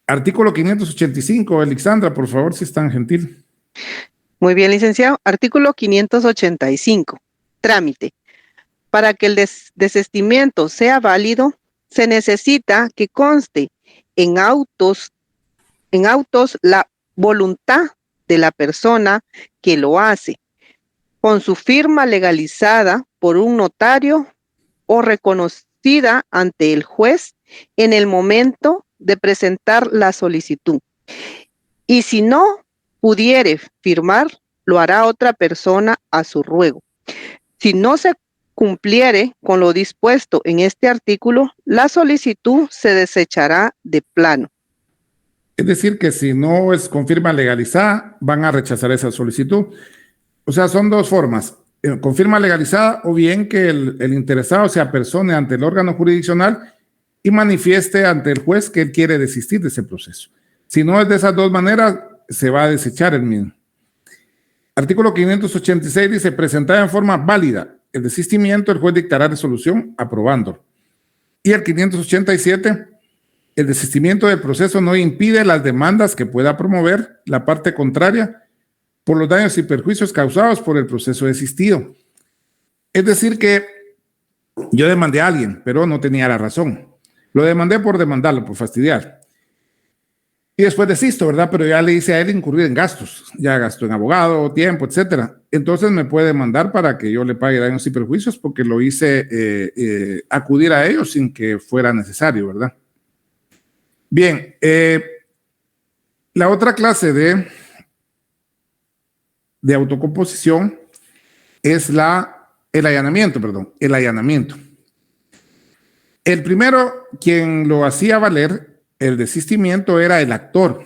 Artículo 585, Alexandra, por favor, si es tan gentil. Muy bien, licenciado. Artículo 585. Trámite. Para que el desistimiento sea válido, se necesita que conste en autos la voluntad de la persona que lo hace, con su firma legalizada por un notario o reconocida ante el juez en el momento de presentar la solicitud. Y si no pudiere firmar, lo hará otra persona a su ruego. Si no se cumpliere con lo dispuesto en este artículo, la solicitud se desechará de plano. Es decir, que si no es con firma legalizada, van a rechazar esa solicitud. O sea, son dos formas, con firma legalizada o bien que el interesado se apersone ante el órgano jurisdiccional y manifieste ante el juez que él quiere desistir de ese proceso. Si no es de esas dos maneras, se va a desechar el mismo. Artículo 586 dice, presentada en forma válida el desistimiento, el juez dictará resolución aprobándolo. Y el 587, el desistimiento del proceso no impide las demandas que pueda promover la parte contraria por los daños y perjuicios causados por el proceso desistido. Es decir que yo demandé a alguien, pero no tenía la razón. Lo demandé por demandarlo, por fastidiar. Y después desisto, ¿verdad? Pero ya le hice a él incurrir en gastos. Ya gastó en abogado, tiempo, etcétera. Entonces me puede demandar para que yo le pague daños y perjuicios porque lo hice acudir a ellos sin que fuera necesario, ¿verdad? Bien, la otra clase de autocomposición es el allanamiento. El primero, quien lo hacía valer, el desistimiento, era el actor.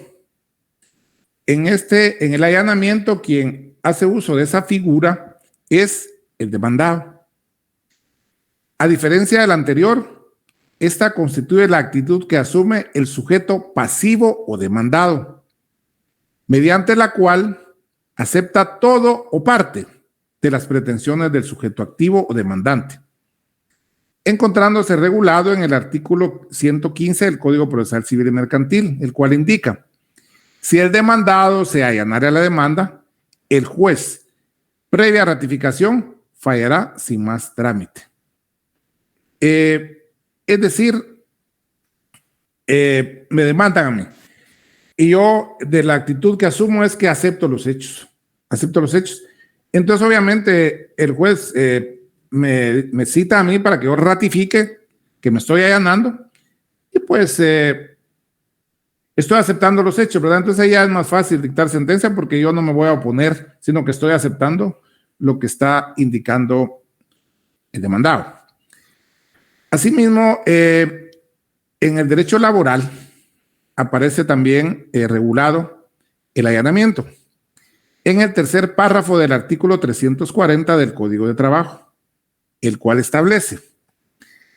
En el allanamiento, quien hace uso de esa figura es el demandado. A diferencia del anterior, esta constituye la actitud que asume el sujeto pasivo o demandado, mediante la cual acepta todo o parte de las pretensiones del sujeto activo o demandante, encontrándose regulado en el artículo 115 del Código Procesal Civil y Mercantil, el cual indica, si el demandado se allanare a la demanda, el juez, previa ratificación, fallará sin más trámite. Es decir, me demandan a mí. Y yo, de la actitud que asumo, es que acepto los hechos. Entonces, obviamente, el juez me cita a mí para que yo ratifique que me estoy allanando y pues estoy aceptando los hechos, ¿verdad? Entonces ahí ya es más fácil dictar sentencia porque yo no me voy a oponer, sino que estoy aceptando lo que está indicando el demandado. Asimismo, en el derecho laboral aparece también regulado el allanamiento en el tercer párrafo del artículo 340 del Código de Trabajo, el cual establece,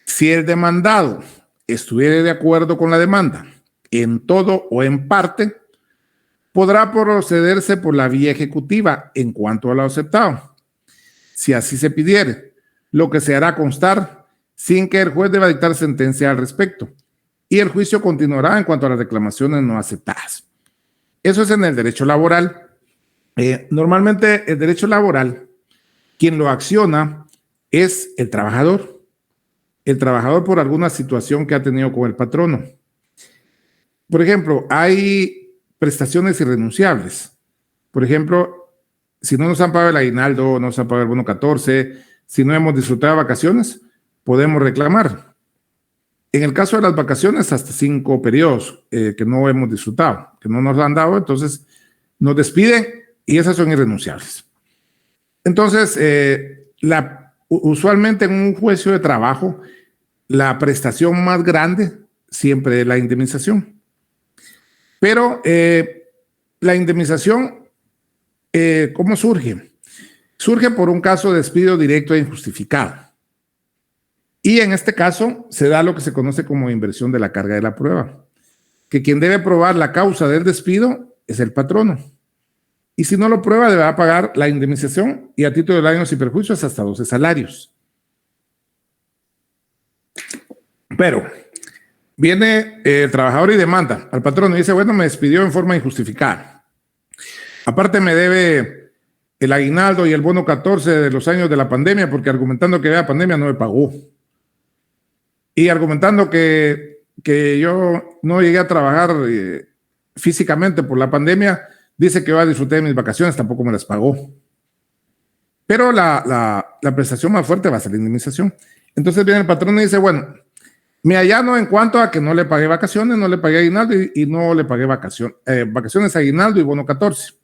si el demandado estuviere de acuerdo con la demanda en todo o en parte, podrá procederse por la vía ejecutiva en cuanto a lo aceptado, si así se pidiere, lo que se hará constar sin que el juez deba dictar sentencia al respecto, y el juicio continuará en cuanto a las reclamaciones no aceptadas. Eso es en el derecho laboral. Normalmente el derecho laboral, quien lo acciona es el trabajador por alguna situación que ha tenido con el patrono. Por ejemplo, hay prestaciones irrenunciables. Por ejemplo, si no nos han pagado el aguinaldo, no nos han pagado el bono 14, si no hemos disfrutado de vacaciones, podemos reclamar. En el caso de las vacaciones, hasta 5 periodos que no hemos disfrutado, que no nos han dado, entonces nos despiden y esas son irrenunciables. Entonces, usualmente en un juicio de trabajo, la prestación más grande siempre es la indemnización. Pero la indemnización, ¿cómo surge? Surge por un caso de despido directo e injustificado. Y en este caso se da lo que se conoce como inversión de la carga de la prueba, que quien debe probar la causa del despido es el patrono. Y si no lo prueba, deberá pagar la indemnización y a título de daños y perjuicios hasta 12 salarios. Pero viene el trabajador y demanda al patrono y dice, bueno, me despidió en forma injustificada. Aparte me debe el aguinaldo y el bono 14 de los años de la pandemia, porque argumentando que había pandemia no me pagó. Y argumentando que yo no llegué a trabajar físicamente por la pandemia, dice que va a disfrutar de mis vacaciones, tampoco me las pagó. Pero la prestación más fuerte va a ser la indemnización. Entonces viene el patrón y dice, bueno, me allano en cuanto a que no le pagué vacaciones, no le pagué aguinaldo y no le pagué vacaciones, aguinaldo y bono 14.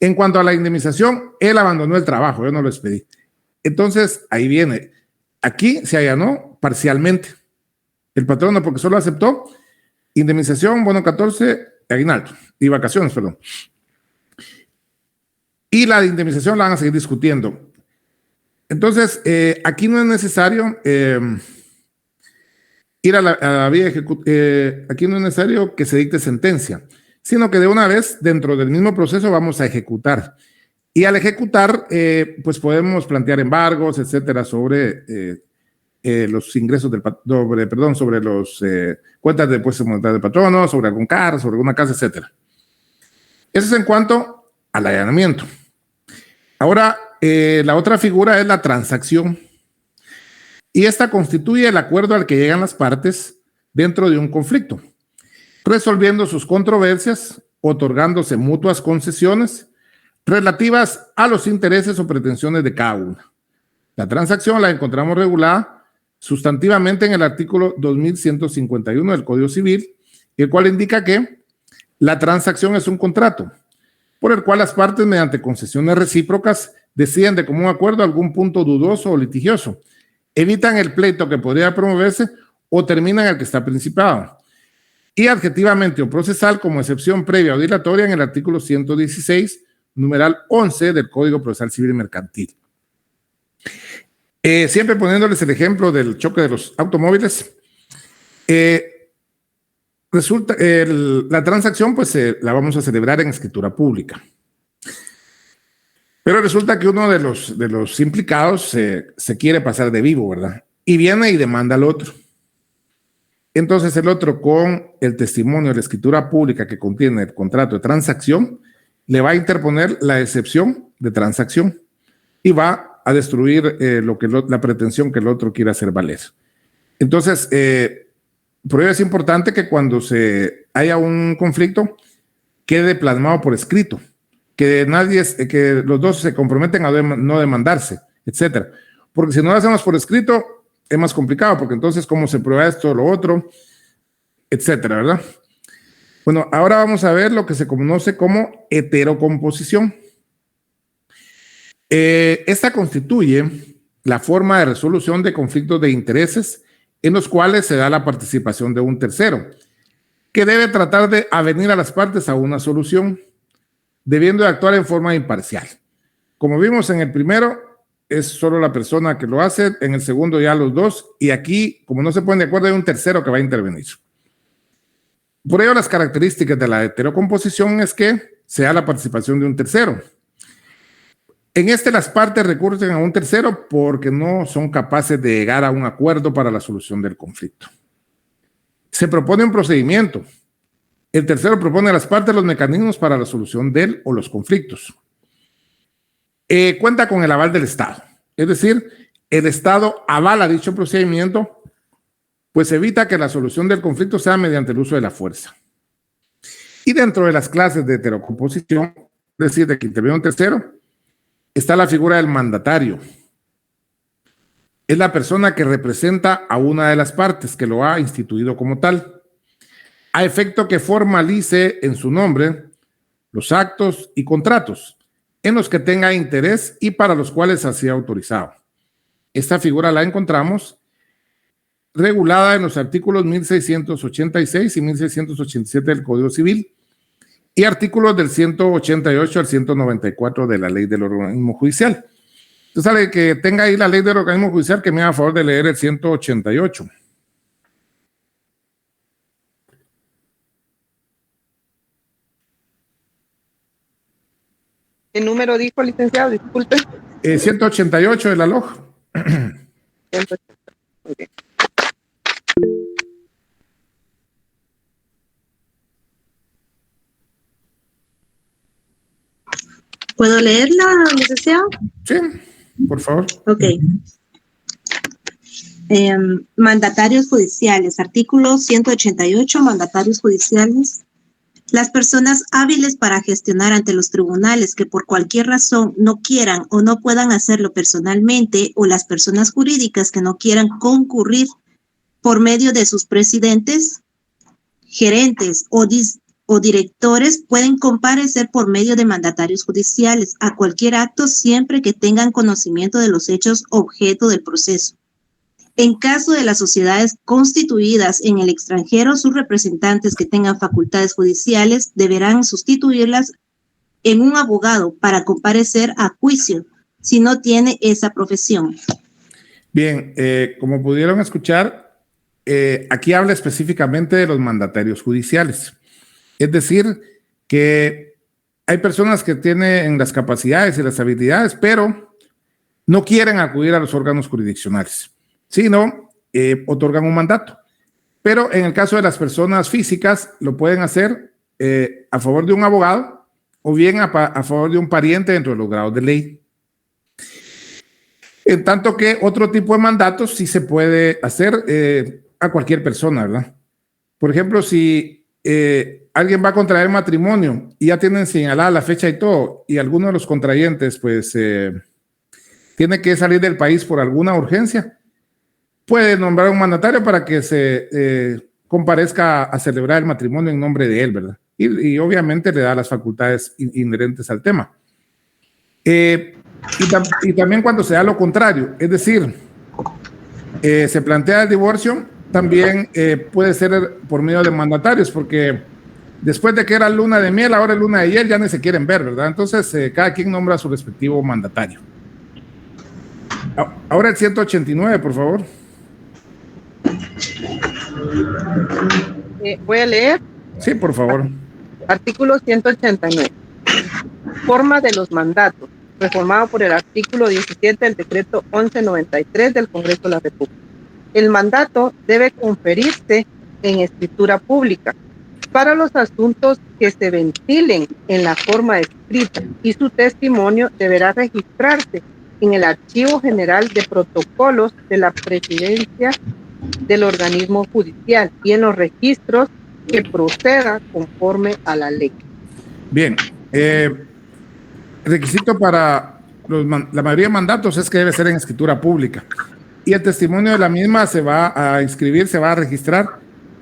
En cuanto a la indemnización, él abandonó el trabajo, yo no lo expedí. Entonces, ahí viene. Aquí se allanó parcialmente. El patrón no, porque solo aceptó indemnización, bono 14, aguinaldo y vacaciones, perdón. Y la indemnización la van a seguir discutiendo. Entonces, aquí no es necesario ir a la vía ejecutiva. Aquí no es necesario que se dicte sentencia, sino que de una vez, dentro del mismo proceso, vamos a ejecutar. Y al ejecutar, pues podemos plantear embargos, etcétera, sobre los ingresos sobre los cuentas de depósitos monetarios del patrono, sobre algún carro, sobre alguna casa, etcétera. Eso es en cuanto al allanamiento. Ahora, la otra figura es la transacción. Y esta constituye el acuerdo al que llegan las partes dentro de un conflicto, resolviendo sus controversias, otorgándose mutuas concesiones relativas a los intereses o pretensiones de cada una. La transacción la encontramos regulada sustantivamente en el artículo 2151 del Código Civil, el cual indica que la transacción es un contrato por el cual las partes, mediante concesiones recíprocas, deciden de común acuerdo algún punto dudoso o litigioso, evitan el pleito que podría promoverse o terminan el que está principado. Y adjetivamente o procesal como excepción previa o dilatoria en el artículo 116, numeral 11 del Código Procesal Civil y Mercantil. Siempre poniéndoles el ejemplo del choque de los automóviles, resulta la transacción pues la vamos a celebrar en escritura pública. Pero resulta que uno de los implicados se quiere pasar de vivo, ¿verdad? Y viene y demanda al otro. Entonces el otro, con el testimonio de la escritura pública que contiene el contrato de transacción, le va a interponer la excepción de transacción y va a destruir la pretensión que el otro quiera hacer valer. Entonces, por ello es importante que cuando haya un conflicto quede plasmado por escrito, que los dos se comprometen a no demandarse, etcétera. Porque si no lo hacemos por escrito, es más complicado, porque entonces cómo se prueba esto, lo otro, etcétera, ¿verdad? Bueno, ahora vamos a ver lo que se conoce como heterocomposición. Esta constituye la forma de resolución de conflictos de intereses en los cuales se da la participación de un tercero, que debe tratar de avenir a las partes a una solución, debiendo de actuar en forma imparcial. Como vimos en el primero, es solo la persona que lo hace, en el segundo ya los dos, y aquí, como no se ponen de acuerdo, hay un tercero que va a intervenir. Por ello, las características de la heterocomposición es que se da la participación de un tercero. En las partes recurren a un tercero porque no son capaces de llegar a un acuerdo para la solución del conflicto. Se propone un procedimiento. El tercero propone a las partes los mecanismos para la solución del o los conflictos. Cuenta con el aval del Estado. Es decir, el Estado avala dicho procedimiento, pues evita que la solución del conflicto sea mediante el uso de la fuerza. Y dentro de las clases de heterocomposición, es decir, de que interviene un tercero, está la figura del mandatario. Es la persona que representa a una de las partes que lo ha instituido como tal, a efecto que formalice en su nombre los actos y contratos en los que tenga interés y para los cuales ha sido autorizado. Esta figura la encontramos regulada en los artículos 1686 y 1687 del Código Civil y artículos del 188 al 194 de la Ley del Organismo Judicial. Entonces, alguien que tenga ahí la Ley del Organismo Judicial, que me haga favor de leer el 188. ¿Qué número dijo, licenciado? Disculpe. 188 de la LOJ. 180. Muy bien. ¿Puedo leerla, licenciado? Sí, por favor. Ok. Mandatarios judiciales. Artículo 188, mandatarios judiciales. Las personas hábiles para gestionar ante los tribunales que por cualquier razón no quieran o no puedan hacerlo personalmente, o las personas jurídicas que no quieran concurrir por medio de sus presidentes, gerentes o directores, pueden comparecer por medio de mandatarios judiciales a cualquier acto siempre que tengan conocimiento de los hechos objeto del proceso. En caso de las sociedades constituidas en el extranjero, sus representantes que tengan facultades judiciales deberán sustituirlas en un abogado para comparecer a juicio si no tiene esa profesión. Bien, como pudieron escuchar, aquí habla específicamente de los mandatarios judiciales. Es decir, que hay personas que tienen las capacidades y las habilidades, pero no quieren acudir a los órganos jurisdiccionales, sino otorgan un mandato. Pero en el caso de las personas físicas, lo pueden hacer a favor de un abogado o bien a favor de un pariente dentro de los grados de ley. En tanto que otro tipo de mandatos sí se puede hacer a cualquier persona, ¿verdad? Por ejemplo, si alguien va a contraer matrimonio y ya tienen señalada la fecha y todo, y alguno de los contrayentes pues tiene que salir del país por alguna urgencia, puede nombrar un mandatario para que se comparezca a celebrar el matrimonio en nombre de él, ¿verdad? Y obviamente le da las facultades inherentes al tema. Y también cuando se da lo contrario, es decir, se plantea el divorcio, también puede ser por medio de mandatarios, porque después de que era luna de miel, ahora es luna de hiel, ya ni se quieren ver, ¿verdad? Entonces, cada quien nombra a su respectivo mandatario. Ahora el 189, por favor. Voy a leer. Sí, por favor. Artículo 189. Forma de los mandatos, reformado por el artículo 17 del decreto 1193 del Congreso de la República. El mandato debe conferirse en escritura pública para los asuntos que se ventilen en la forma escrita, y su testimonio deberá registrarse en el Archivo General de Protocolos de la Presidencia del organismo judicial y en los registros que proceda conforme a la ley. Bien, requisito para la mayoría de mandatos es que debe ser en escritura pública, y el testimonio de la misma se va a inscribir, se va a registrar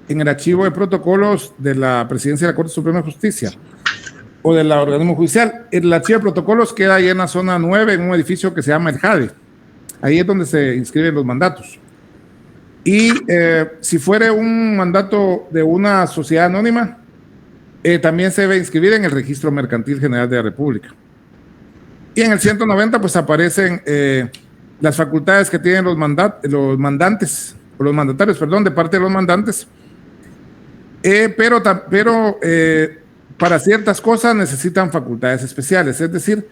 en el archivo de protocolos de la Presidencia de la Corte Suprema de Justicia o del organismo judicial. El archivo de protocolos queda ahí en la zona 9, en un edificio que se llama el JADE. Ahí es donde se inscriben los mandatos. Y si fuere un mandato de una sociedad anónima, también se debe inscribir en el Registro Mercantil General de la República. Y en el 190 pues aparecen las facultades que tienen los mandatarios, de parte de los mandantes, pero para ciertas cosas necesitan facultades especiales, es decir,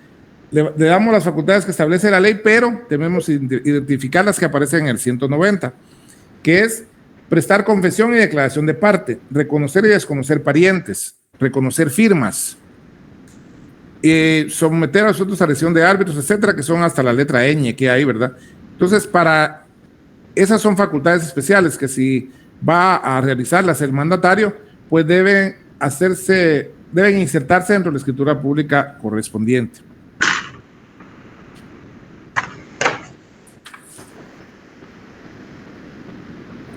le damos las facultades que establece la ley, pero debemos identificar las que aparecen en el 190, que es prestar confesión y declaración de parte, reconocer y desconocer parientes, reconocer firmas, someter a asuntos a elección de árbitros, etcétera, que son hasta la letra ñ que hay, ¿verdad? Entonces, esas son facultades especiales que si va a realizarlas el mandatario, pues deben insertarse dentro de la escritura pública correspondiente.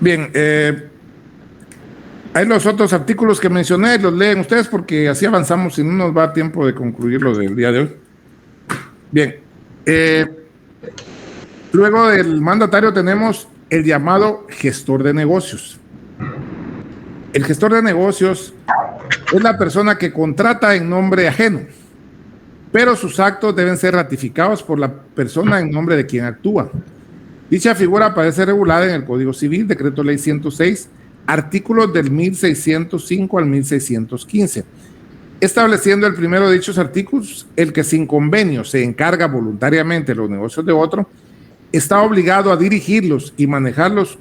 Bien, hay los otros artículos que mencioné, los leen ustedes porque así avanzamos y no nos va a tiempo de concluir lo del día de hoy. Bien, luego del mandatario tenemos el llamado gestor de negocios. El gestor de negocios es la persona que contrata en nombre ajeno, pero sus actos deben ser ratificados por la persona en nombre de quien actúa. Dicha figura aparece regulada en el Código Civil, Decreto Ley 106, artículos del 1605 al 1615, estableciendo el primero de dichos artículos: el que sin convenio se encarga voluntariamente los negocios de otro, está obligado a dirigirlos y manejarlos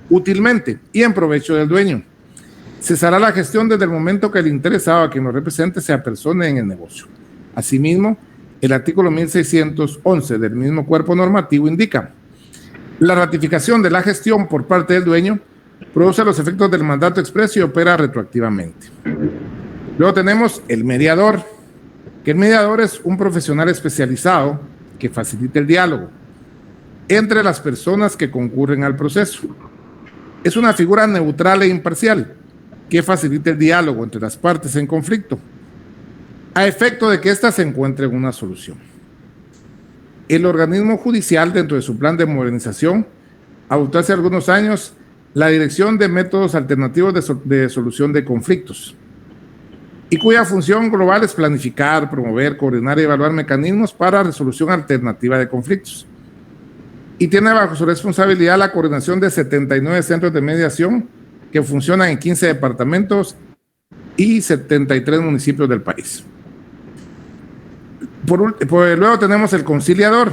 útilmente y en provecho del dueño. Cesará la gestión desde el momento que el interesado a quien lo represente se apersone en el negocio. Asimismo, El artículo 1611 del mismo cuerpo normativo indica: la ratificación de la gestión por parte del dueño produce los efectos del mandato expreso y opera retroactivamente. Luego tenemos el mediador, que el mediador es un profesional especializado que facilita el diálogo entre las personas que concurren al proceso. Es una figura neutral e imparcial que facilita el diálogo entre las partes en conflicto, a efecto de que éstas encuentren una solución. El organismo judicial, dentro de su plan de modernización, adoptó hace algunos años la Dirección de Métodos Alternativos de Solución de Conflictos, y cuya función global es planificar, promover, coordinar y evaluar mecanismos para resolución alternativa de conflictos. Y tiene bajo su responsabilidad la coordinación de 79 centros de mediación que funcionan en 15 departamentos y 73 municipios del país. Luego tenemos el conciliador.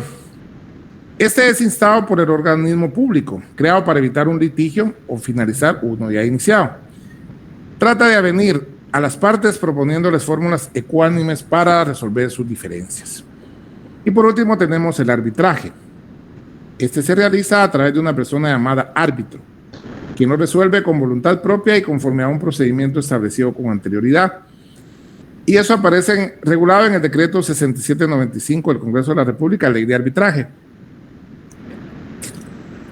Este es instado por el organismo público, creado para evitar un litigio o finalizar uno ya iniciado. Trata de avenir a las partes proponiéndoles fórmulas ecuánimes para resolver sus diferencias. Y por último tenemos el arbitraje. Este se realiza a través de una persona llamada árbitro, quien lo resuelve con voluntad propia y conforme a un procedimiento establecido con anterioridad. Y eso aparece regulado en el decreto 6795 del Congreso de la República, Ley de Arbitraje.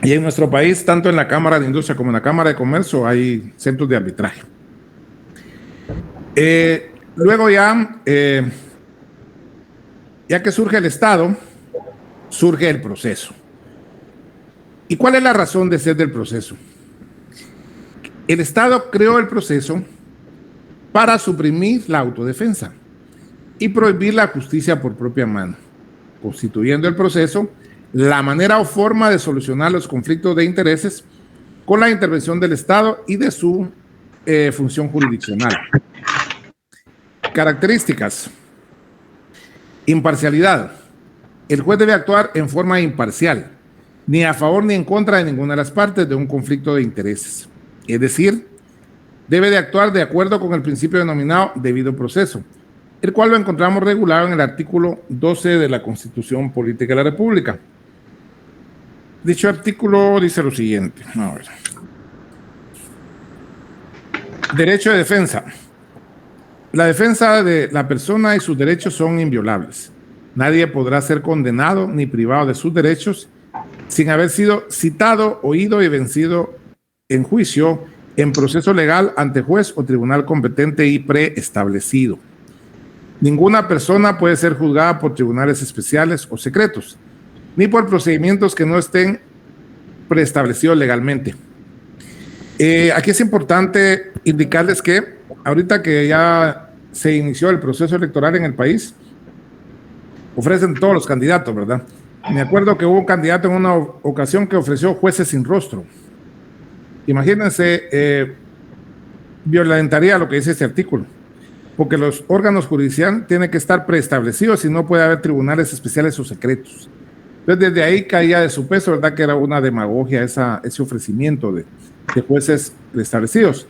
Y en nuestro país, tanto en la Cámara de Industria como en la Cámara de Comercio, hay centros de arbitraje. Luego ya que surge el Estado, surge el proceso. ¿Y cuál es la razón de ser del proceso? El Estado creó el proceso para suprimir la autodefensa y prohibir la justicia por propia mano, constituyendo el proceso la manera o forma de solucionar los conflictos de intereses con la intervención del Estado y de su función jurisdiccional. Características: imparcialidad. El juez debe actuar en forma imparcial, ni a favor ni en contra de ninguna de las partes de un conflicto de intereses. Es decir, debe de actuar de acuerdo con el principio denominado debido proceso, el cual lo encontramos regulado en el artículo 12 de la Constitución Política de la República. Dicho artículo dice lo siguiente. A ver. Derecho de defensa. La defensa de la persona y sus derechos son inviolables. Nadie podrá ser condenado ni privado de sus derechos sin haber sido citado, oído y vencido en juicio, en proceso legal ante juez o tribunal competente y preestablecido. Ninguna persona puede ser juzgada por tribunales especiales o secretos, ni por procedimientos que no estén preestablecidos legalmente. Aquí es importante indicarles que ahorita que ya se inició el proceso electoral en el país, ofrecen todos los candidatos, ¿verdad? Me acuerdo que hubo un candidato en una ocasión que ofreció jueces sin rostro. Imagínense, violentaría lo que dice este artículo, porque los órganos judiciales tienen que estar preestablecidos y no puede haber tribunales especiales o secretos. Entonces, desde ahí caía de su peso, ¿verdad? Que era una demagogia ese ofrecimiento de jueces establecidos.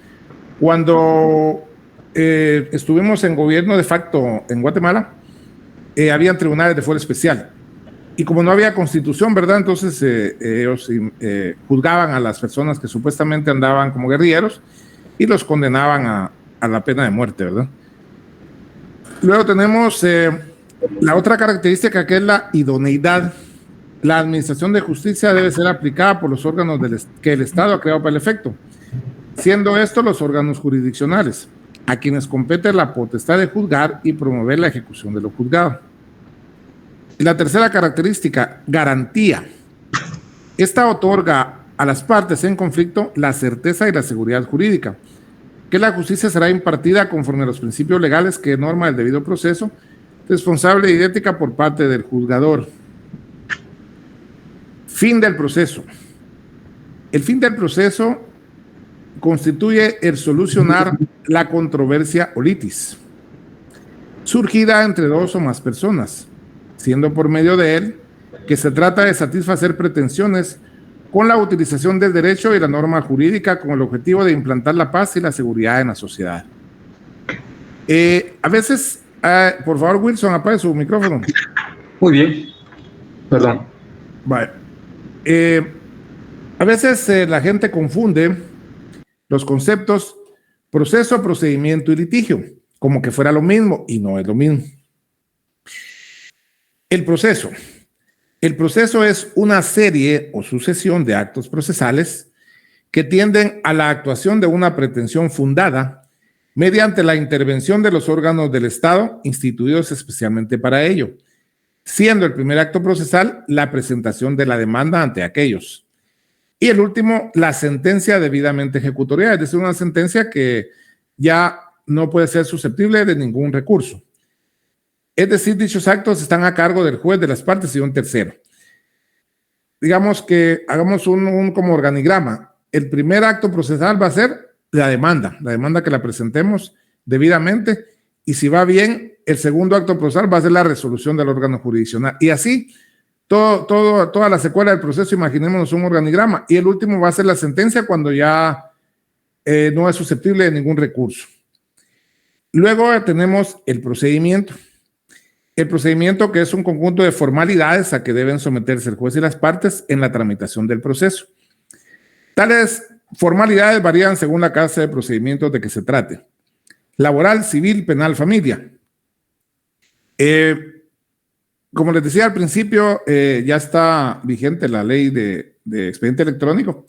Cuando estuvimos en gobierno de facto en Guatemala, habían tribunales de fuero especial. Y como no había constitución, ¿verdad? Entonces ellos juzgaban a las personas que supuestamente andaban como guerrilleros y los condenaban a la pena de muerte, ¿verdad? Luego tenemos la otra característica, que es la idoneidad. La administración de justicia debe ser aplicada por los órganos que el Estado ha creado para el efecto, siendo estos los órganos jurisdiccionales, a quienes compete la potestad de juzgar y promover la ejecución de lo juzgado. Y la tercera característica, garantía. Esta otorga a las partes en conflicto la certeza y la seguridad jurídica, que la justicia será impartida conforme a los principios legales que norma el debido proceso, responsable y ética por parte del juzgador. Fin del proceso. El fin del proceso constituye el solucionar la controversia o litis, surgida entre dos o más personas, siendo por medio de él que se trata de satisfacer pretensiones con la utilización del derecho y la norma jurídica con el objetivo de implantar la paz y la seguridad en la sociedad. A veces, por favor, Wilson, apague su micrófono. Muy bien. Perdón. Vale. A veces la gente confunde los conceptos proceso, procedimiento y litigio, como que fuera lo mismo, y no es lo mismo. El proceso. El proceso es una serie o sucesión de actos procesales que tienden a la actuación de una pretensión fundada mediante la intervención de los órganos del Estado instituidos especialmente para ello, siendo el primer acto procesal la presentación de la demanda ante aquellos. Y el último, la sentencia debidamente ejecutoriada, es decir, una sentencia que ya no puede ser susceptible de ningún recurso. Es decir, dichos actos están a cargo del juez de las partes y un tercero. Digamos que hagamos un como organigrama. El primer acto procesal va a ser la demanda que la presentemos debidamente, y si va bien, el segundo acto procesal va a ser la resolución del órgano jurisdiccional. Y así, toda la secuela del proceso, imaginémonos un organigrama, y el último va a ser la sentencia cuando ya no es susceptible de ningún recurso. Luego tenemos el procedimiento. El procedimiento, que es un conjunto de formalidades a que deben someterse el juez y las partes en la tramitación del proceso. Tales formalidades varían según la clase de procedimientos de que se trate: laboral, civil, penal, familia. Como les decía al principio, ya está vigente la ley de expediente electrónico,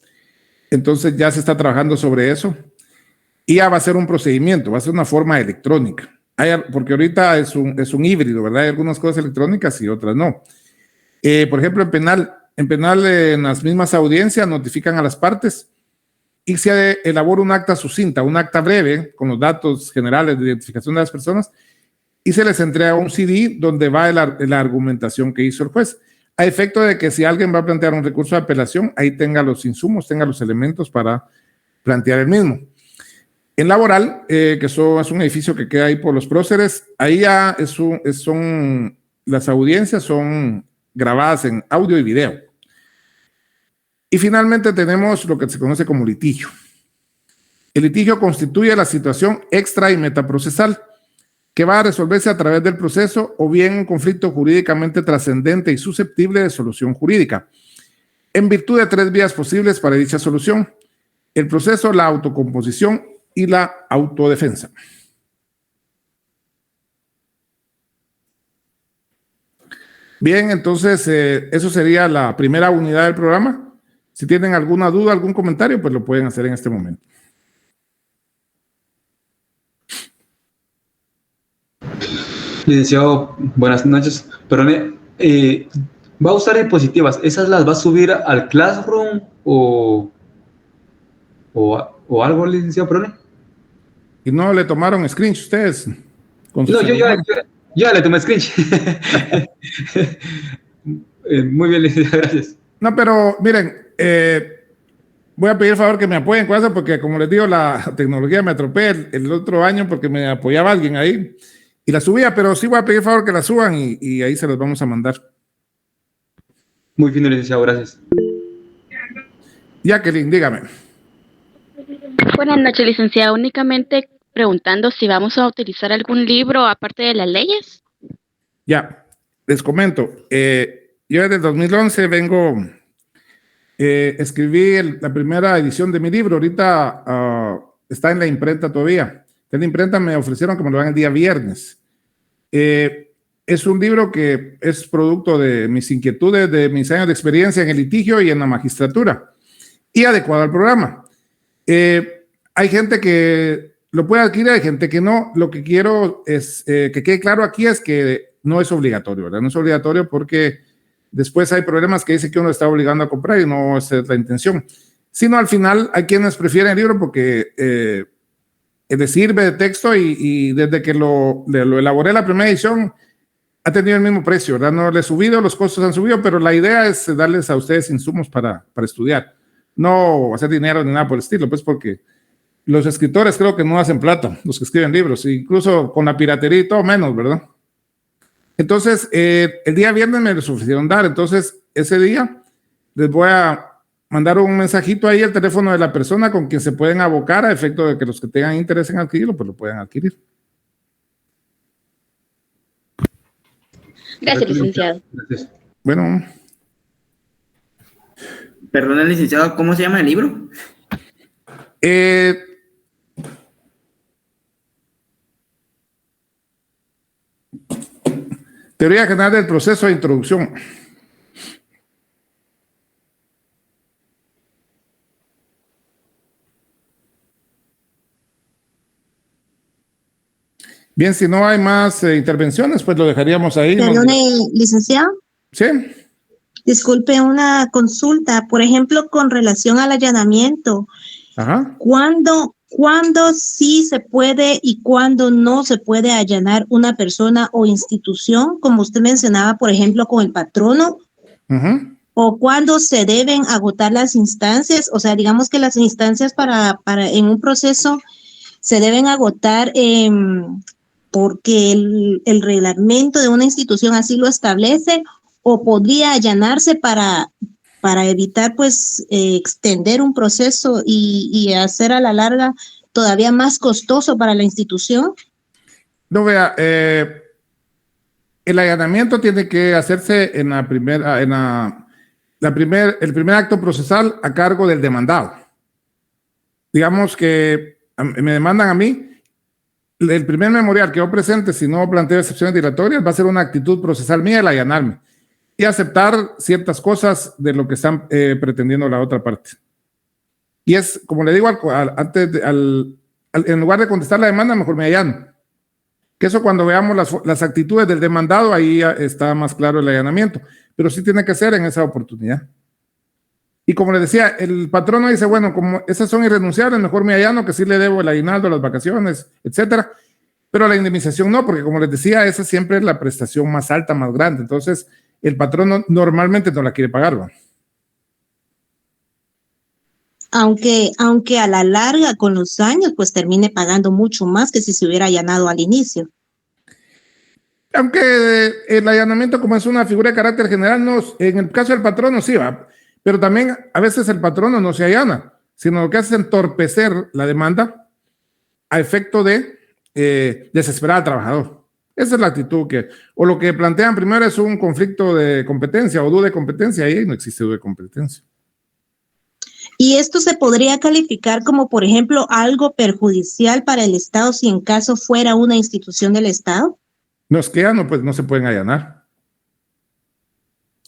entonces ya se está trabajando sobre eso, y ya va a ser un procedimiento, va a ser una forma electrónica. Porque ahorita es un híbrido, ¿verdad? Hay algunas cosas electrónicas y otras no. Por ejemplo, en penal, en las mismas audiencias notifican a las partes y se elabora un acta sucinta, un acta breve con los datos generales de identificación de las personas, y se les entrega un CD donde va la argumentación que hizo el juez, a efecto de que si alguien va a plantear un recurso de apelación, ahí tenga los insumos, tenga los elementos para plantear el mismo. En laboral, que eso es un edificio que queda ahí por los próceres, ahí ya las audiencias son grabadas en audio y video. Y finalmente tenemos lo que se conoce como litigio. El litigio constituye la situación extra y metaprocesal que va a resolverse a través del proceso, o bien un conflicto jurídicamente trascendente y susceptible de solución jurídica, en virtud de 3 vías posibles para dicha solución: el proceso, la autocomposición y la autodefensa. Bien, entonces eso sería la primera unidad del programa. Si tienen alguna duda, algún comentario, pues lo pueden hacer en este momento. Licenciado, buenas noches. Perdone, va a usar diapositivas. ¿Esas las va a subir al Classroom o algo, licenciado? Perdone. ¿Y no le tomaron screenshot ustedes? No, yo le tomé screenshot. Muy bien, licenciado, gracias. No, pero miren, voy a pedir favor que me apoyen con eso, porque como les digo, la tecnología me atropella el otro año porque me apoyaba alguien ahí y la subía, pero sí voy a pedir favor que la suban y ahí se los vamos a mandar. Muy bien, licenciado, gracias. Jacqueline, dígame. Buenas noches, licenciado. Únicamente preguntando si vamos a utilizar algún libro aparte de las leyes. Ya, les comento. Yo desde el 2011 escribí la primera edición de mi libro. Ahorita está en la imprenta todavía. En la imprenta me ofrecieron que me lo hagan el día viernes. Es un libro que es producto de mis inquietudes, de mis años de experiencia en el litigio y en la magistratura, y adecuado al programa. Hay gente que lo puede adquirir, hay gente que no. Lo que quiero es que quede claro aquí es que no es obligatorio, ¿verdad? No es obligatorio porque después hay problemas que dicen que uno está obligando a comprar y no esa es la intención. Sino al final hay quienes prefieren el libro porque le sirve de texto y desde que lo elaboré la primera edición ha tenido el mismo precio, ¿verdad? No le he subido, los costos han subido, pero la idea es darles a ustedes insumos para estudiar. No hacer dinero ni nada por el estilo, pues porque los escritores creo que no hacen plata, los que escriben libros, incluso con la piratería y todo menos, ¿verdad? Entonces, el día viernes me los ofrecieron dar, entonces ese día les voy a mandar un mensajito ahí al teléfono de la persona con quien se pueden abocar a efecto de que los que tengan interés en adquirirlo, pues lo puedan adquirir. Gracias, licenciado. Gracias. Bueno, Perdón, licenciado, ¿cómo se llama el libro? Teoría general del proceso de introducción. Bien, si no hay más intervenciones, pues lo dejaríamos ahí. Perdone, licenciado. Sí. Disculpe una consulta, por ejemplo, con relación al allanamiento. Ajá. ¿Cuándo sí se puede y cuándo no se puede allanar una persona o institución? Como usted mencionaba, por ejemplo, con el patrono. Uh-huh. ¿O cuándo se deben agotar las instancias? O sea, digamos que las instancias para en un proceso se deben agotar porque el reglamento de una institución así lo establece, o podría allanarse para evitar pues extender un proceso y hacer a la larga todavía más costoso para la institución. No, vea, el allanamiento tiene que hacerse en la primera, el primer acto procesal a cargo del demandado. Digamos que me demandan a mí, el primer memorial que yo presente, si no planteo excepciones dilatorias, va a ser una actitud procesal mía el allanarme y aceptar ciertas cosas de lo que están pretendiendo la otra parte. Y es, como le digo, en lugar de contestar la demanda, mejor me allano. Que eso cuando veamos las actitudes del demandado, ahí está más claro el allanamiento. Pero sí tiene que ser en esa oportunidad. Y como le decía, el patrono dice, bueno, como esas son irrenunciables, mejor me allano, que sí le debo el aguinaldo, las vacaciones, etcétera. Pero la indemnización no, porque como les decía, esa siempre es la prestación más alta, más grande. Entonces, el patrono normalmente no la quiere pagar, ¿no? Aunque a la larga, con los años, pues termine pagando mucho más que si se hubiera allanado al inicio. Aunque el allanamiento, como es una figura de carácter general, no, en el caso del patrono sí va, pero también a veces el patrono no se allana, sino lo que hace es entorpecer la demanda a efecto de desesperar al trabajador. Esa es la actitud o lo que plantean primero es un conflicto de competencia o duda de competencia, y ahí no existe duda de competencia. ¿Y esto se podría calificar como, por ejemplo, algo perjudicial para el Estado si en caso fuera una institución del Estado? No es que ya no, pues no se pueden allanar.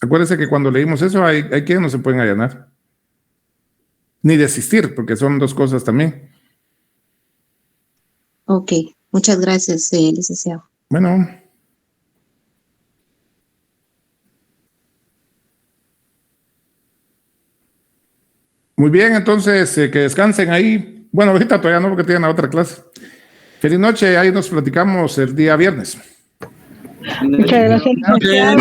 Acuérdense que cuando leímos eso, hay quienes no se pueden allanar. Ni desistir, porque son dos cosas también. Ok, muchas gracias, licenciado. Bueno. Muy bien, entonces que descansen ahí. Bueno, ahorita todavía no, porque tienen la otra clase. Feliz noche, ahí nos platicamos el día viernes. Muchas gracias, licenciado.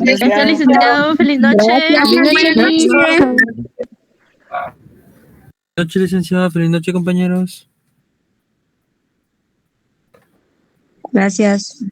Gracias, licenciado. Feliz noche. Feliz noche, licenciado. Feliz noche, compañeros. Gracias.